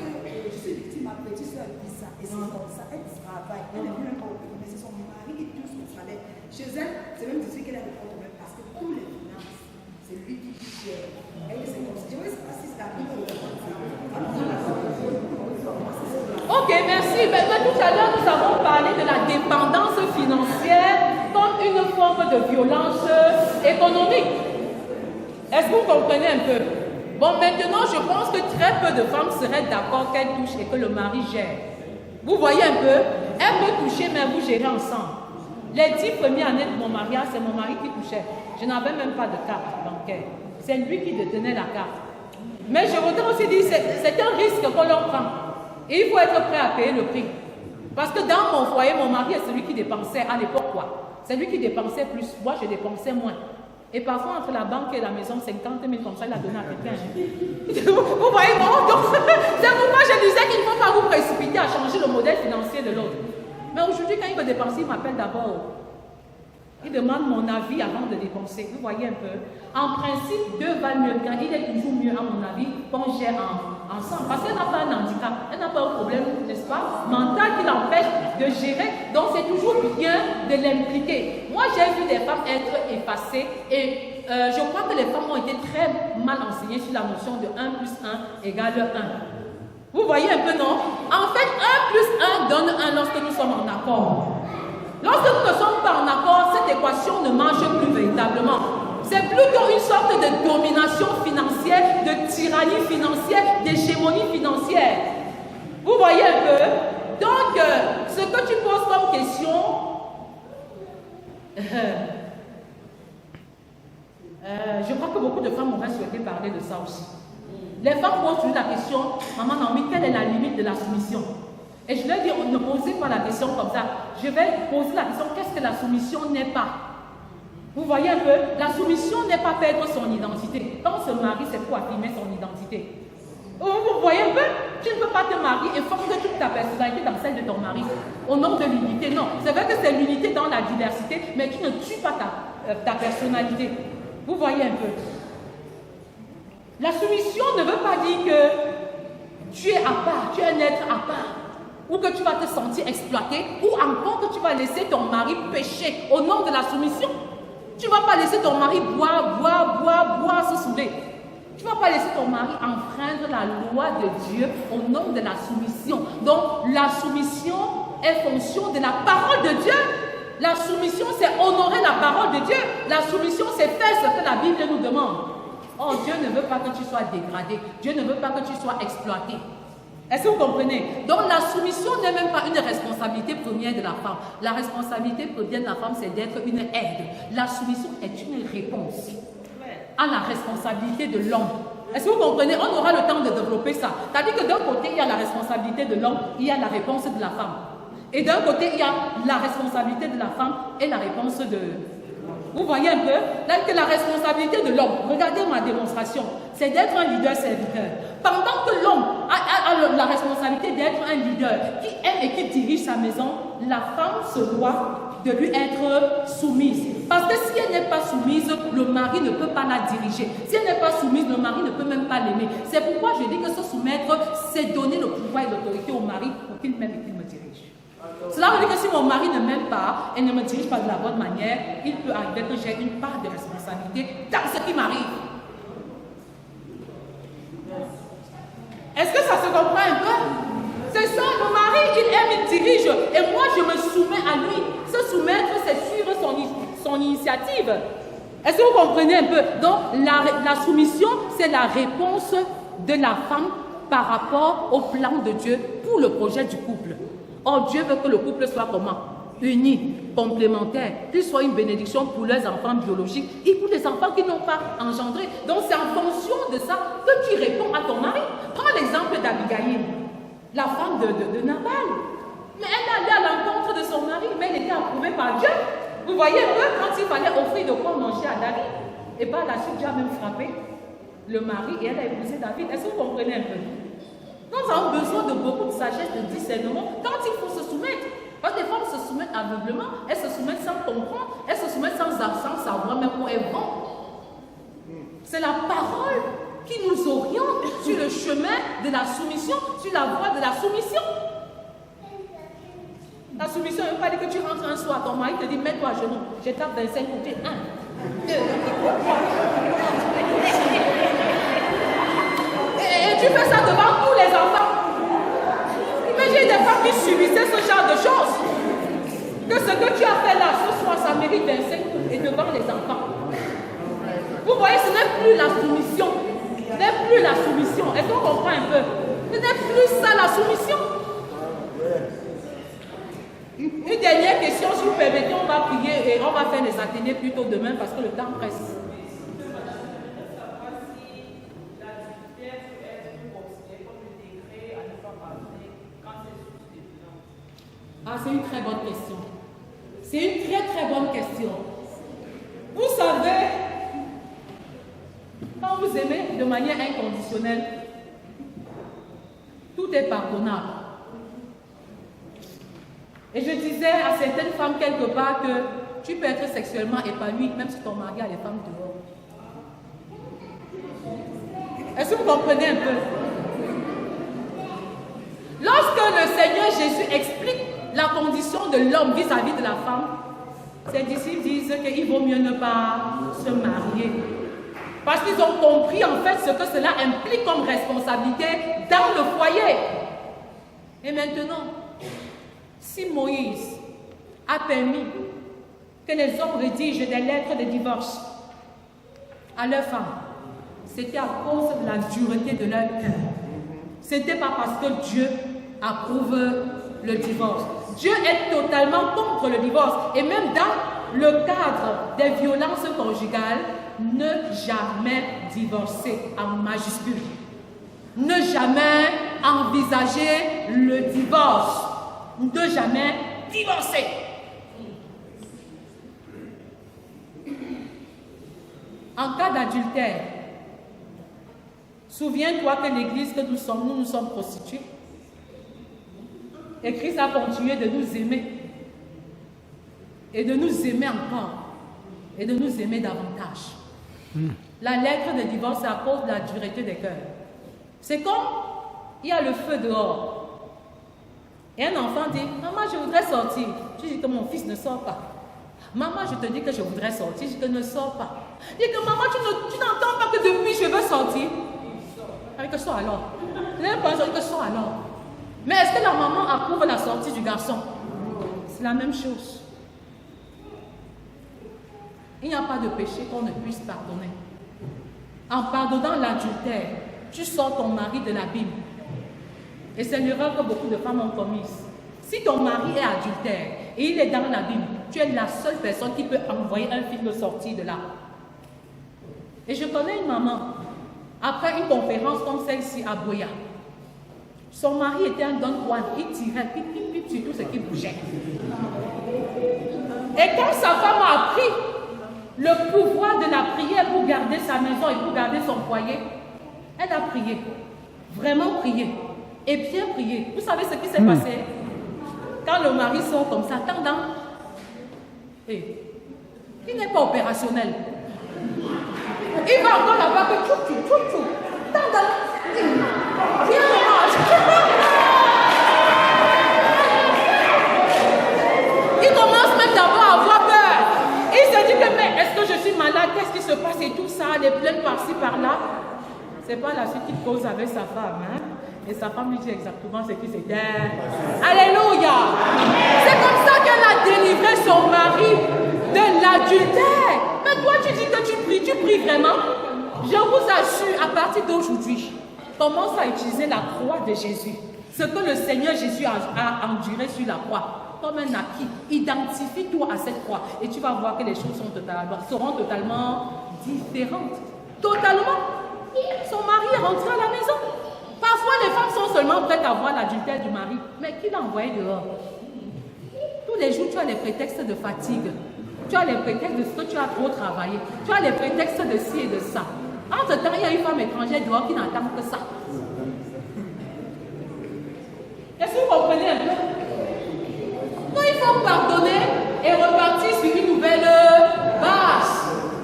Speaker 6: je suis victime, ma petite soeur dit ça, et c'est comme ça, elle travaille, elle n'est plus même pas au pays, mais c'est son mari qui touche son salaire. Chez elle, c'est même difficile qu'elle a des problèmes, parce que pour les finances, c'est lui qui gère. Elle dit c'est comme ça. Je ne sais pas si c'est la Bible ou
Speaker 2: Ok, merci. Maintenant, tout à l'heure, nous avons parlé de la dépendance financière comme une forme de violence économique. Est-ce que vous comprenez un peu? Bon, maintenant, je pense que très peu de femmes seraient d'accord qu'elles touchent et que le mari gère. Vous voyez un peu? Elle peut toucher, mais vous gérez ensemble. Les 10 premières années de mon mariage, c'est mon mari qui couchait. Je n'avais même pas de carte bancaire. C'est lui qui détenait la carte. Mais je voudrais aussi dire, c'est un risque qu'on leur prend. Et il faut être prêt à payer le prix. Parce que dans mon foyer, mon mari est celui qui dépensait à l'époque quoi. C'est lui qui dépensait plus. Moi, je dépensais moins. Et parfois, entre la banque et la maison, 50 000 comme ça, il a donné à quelqu'un. Vous voyez, bon, donc, c'est pourquoi je disais qu'il ne faut pas vous précipiter à changer le modèle financier de l'autre. Mais aujourd'hui, quand il veut dépenser, il m'appelle d'abord. Il demande mon avis avant de dépenser. Vous voyez un peu. En principe, deux valent mieux qu'un. Il est toujours mieux, à mon avis, qu'on gère ensemble. Parce qu'elle n'a pas un handicap. Elle n'a pas un problème, n'est-ce pas, mental qui l'empêche de gérer. Donc, c'est toujours bien de l'impliquer. Moi, j'ai vu des femmes être effacées. Et je crois que les femmes ont été très mal enseignées sur la notion de 1 plus 1 égale 1. Vous voyez un peu, non? En fait, 1 plus 1 donne 1 lorsque nous sommes en accord. Lorsque nous ne sommes pas en accord, cette équation ne marche plus véritablement. C'est plutôt une sorte de domination financière, de tyrannie financière, d'hégémonie financière. Vous voyez un peu? Donc, ce que tu poses comme question, je crois que beaucoup de femmes auraient souhaité parler de ça aussi. Les femmes posent toujours la question, maman Naomi, quelle est la limite de la soumission? Et je leur dis, ne posez pas la question comme ça. Je vais poser la question, qu'est-ce que la soumission n'est pas? Vous voyez un peu, la soumission n'est pas perdre son identité. Quand on se marie, c'est pour affirmer son identité. Vous voyez un peu, tu ne peux pas te marier et forcer toute ta personnalité dans celle de ton mari. Au nom de l'unité, non. C'est vrai que c'est l'unité dans la diversité, mais tu ne tues pas ta personnalité. Vous voyez un peu. La soumission ne veut pas dire que tu es à part, tu es un être à part. Ou que tu vas te sentir exploité, ou encore que tu vas laisser ton mari pécher au nom de la soumission. Tu ne vas pas laisser ton mari boire, se saouler. Tu ne vas pas laisser ton mari enfreindre la loi de Dieu au nom de la soumission. Donc, la soumission est fonction de la parole de Dieu. La soumission, c'est honorer la parole de Dieu. La soumission, c'est faire ce que la Bible nous demande. Oh, Dieu ne veut pas que tu sois dégradé. Dieu ne veut pas que tu sois exploité. Est-ce que vous comprenez? Donc la soumission n'est même pas une responsabilité première de la femme. La responsabilité première de la femme, c'est d'être une aide. La soumission est une réponse à la responsabilité de l'homme. Est-ce que vous comprenez? On aura le temps de développer ça. C'est-à-dire que d'un côté, il y a la responsabilité de l'homme, il y a la réponse de la femme. Et d'un côté, il y a la responsabilité de la femme et la réponse de... Vous voyez un peu? Là, que la responsabilité de l'homme, regardez ma démonstration, c'est d'être un leader serviteur. Pendant que l'homme a la responsabilité d'être un leader qui aime et qui dirige sa maison, la femme se doit de lui être soumise. Parce que si elle n'est pas soumise, le mari ne peut pas la diriger. Si elle n'est pas soumise, le mari ne peut même pas l'aimer. C'est pourquoi je dis que se soumettre, c'est donner le pouvoir et l'autorité au mari pour qu'il m'aime et qu'il me dirige. Cela veut dire que si mon mari ne m'aime pas et ne me dirige pas de la bonne manière, il peut arriver que j'ai une part de responsabilité dans ce qui m'arrive. Est-ce que ça se comprend un peu? C'est ça, le mari, il aime, il dirige. Et moi, je me soumets à lui. Se soumettre, c'est suivre son initiative. Est-ce que vous comprenez un peu? Donc, la soumission, c'est la réponse de la femme par rapport au plan de Dieu pour le projet du couple. Or, Dieu veut que le couple soit comment? Uni, complémentaire, qu'il soit une bénédiction pour leurs enfants biologiques et pour les enfants qui n'ont pas engendré. Donc, c'est en fonction de ça que tu réponds à ton mari. Prends l'exemple d'Abigaïl, la femme de Nabal. Mais elle est allée à l'encontre de son mari, mais elle était approuvée par Dieu. Vous voyez un peu quand il fallait offrir de quoi manger à David. Et par la suite, Dieu a même frappé le mari et elle a épousé David. Est-ce que vous comprenez un peu? Nous avons besoin de beaucoup de sagesse, de discernement quand il faut se soumettre. Parce que les femmes se soumettent aveuglement, elles se soumettent sans comprendre, elles se soumettent sans savoir même où elles vont. C'est la parole qui nous oriente sur le chemin de la soumission, sur la voie de la soumission. La soumission ne veut pas dire que tu rentres un soir, ton mari te dit mets-toi à genoux, je tape dans 5 côtés, 1, 2, et tu fais ça devant tous les enfants. Imagine des femmes qui subissaient ce genre de choses. Que ce que tu as fait là, ce soir, ça mérite 25 coups et devant les enfants. Vous voyez, ce n'est plus la soumission. Ce n'est plus la soumission. Est-ce qu'on comprend un peu? Ce n'est plus ça la soumission. Une dernière question, si vous permettez, on va prier. et on va faire les ateliers plutôt demain parce que le temps presse. Ah, c'est une très bonne question. C'est une très très bonne question. Vous savez, quand vous aimez de manière inconditionnelle, tout est pardonnable. Et je disais à certaines femmes quelque part que tu peux être sexuellement épanouie même si ton mari a les femmes dehors. Est-ce que vous comprenez un peu? Lorsque le Seigneur Jésus explique la condition de l'homme vis-à-vis de la femme, ses disciples disent qu'il vaut mieux ne pas se marier. Parce qu'ils ont compris en fait ce que cela implique comme responsabilité dans le foyer. Et maintenant, si Moïse a permis que les hommes rédigent des lettres de divorce à leurs femmes, c'était à cause de la dureté de leur cœur. C'était pas parce que Dieu approuve le divorce. Dieu est totalement contre le divorce. Et même dans le cadre des violences conjugales, ne jamais divorcer en majuscule. Ne jamais envisager le divorce. Ne jamais divorcer. En cas d'adultère, souviens-toi que l'église que nous sommes prostituées. Et Christ a continué de nous aimer. Et de nous aimer encore. Et de nous aimer davantage. La lettre de divorce, c'est à cause de la dureté des cœurs. C'est comme il y a le feu dehors. Et un enfant dit, maman, je voudrais sortir. Tu dis que mon fils ne sort pas. Maman, je te dis que je voudrais sortir. Je dis que ne sors pas. Je dis que maman, tu n'entends pas que depuis je veux sortir. Avec que sors alors. Que sors alors. Mais est-ce que la maman approuve la sortie du garçon? C'est la même chose. Il n'y a pas de péché qu'on ne puisse pardonner. En pardonnant l'adultère, tu sors ton mari de l'abîme. Et c'est l'erreur que beaucoup de femmes ont commise. Si ton mari est adultère et il est dans l'abîme, tu es la seule personne qui peut envoyer un film sortir de là. Et je connais une maman, après une conférence comme celle-ci à Boya, son mari était un Don Juan, il tirait pip sur tout ce qui bougeait. Et quand sa femme a appris le pouvoir de la prière pour garder sa maison et pour garder son foyer, elle a prié, vraiment prié, et bien prié. Vous savez ce qui s'est passé? Quand le mari sort comme ça, tendant, il n'est pas opérationnel. Il va encore là-bas que tchou, tendant, viens, il commence même d'abord à avoir peur. Il se dit que, mais est-ce que je suis malade? Qu'est-ce qui se passe? Et tout ça, les plaintes par-ci, par-là. C'est pas la suite qu'il cause avec sa femme. Hein? Et sa femme lui dit exactement ce qui s'était. Alléluia! C'est comme ça qu'elle a délivré son mari de l'adultère. Mais toi, tu dis que tu pries vraiment. Je vous assure, à partir d'aujourd'hui, commence à utiliser la croix de Jésus. Ce que le Seigneur Jésus a enduré sur la croix. Comme un acquis, identifie-toi à cette croix et tu vas voir que les choses seront totalement différentes. Totalement. Son mari est rentré à la maison. Parfois, les femmes sont seulement prêtes à voir l'adultère du mari. Mais qui l'a envoyé dehors? Tous les jours, tu as les prétextes de fatigue. Tu as les prétextes de ce que tu as trop travaillé. Tu as les prétextes de ci et de ça. Entre-temps, il y a une femme étrangère dehors qui n'attend que ça. Est-ce que vous comprenez un peu? Non, il faut pardonner et repartir sur une nouvelle base.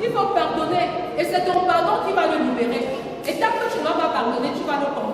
Speaker 2: Il faut pardonner et c'est ton pardon qui va le libérer. Et tant que tu ne vas pas pardonner, tu vas le condamner.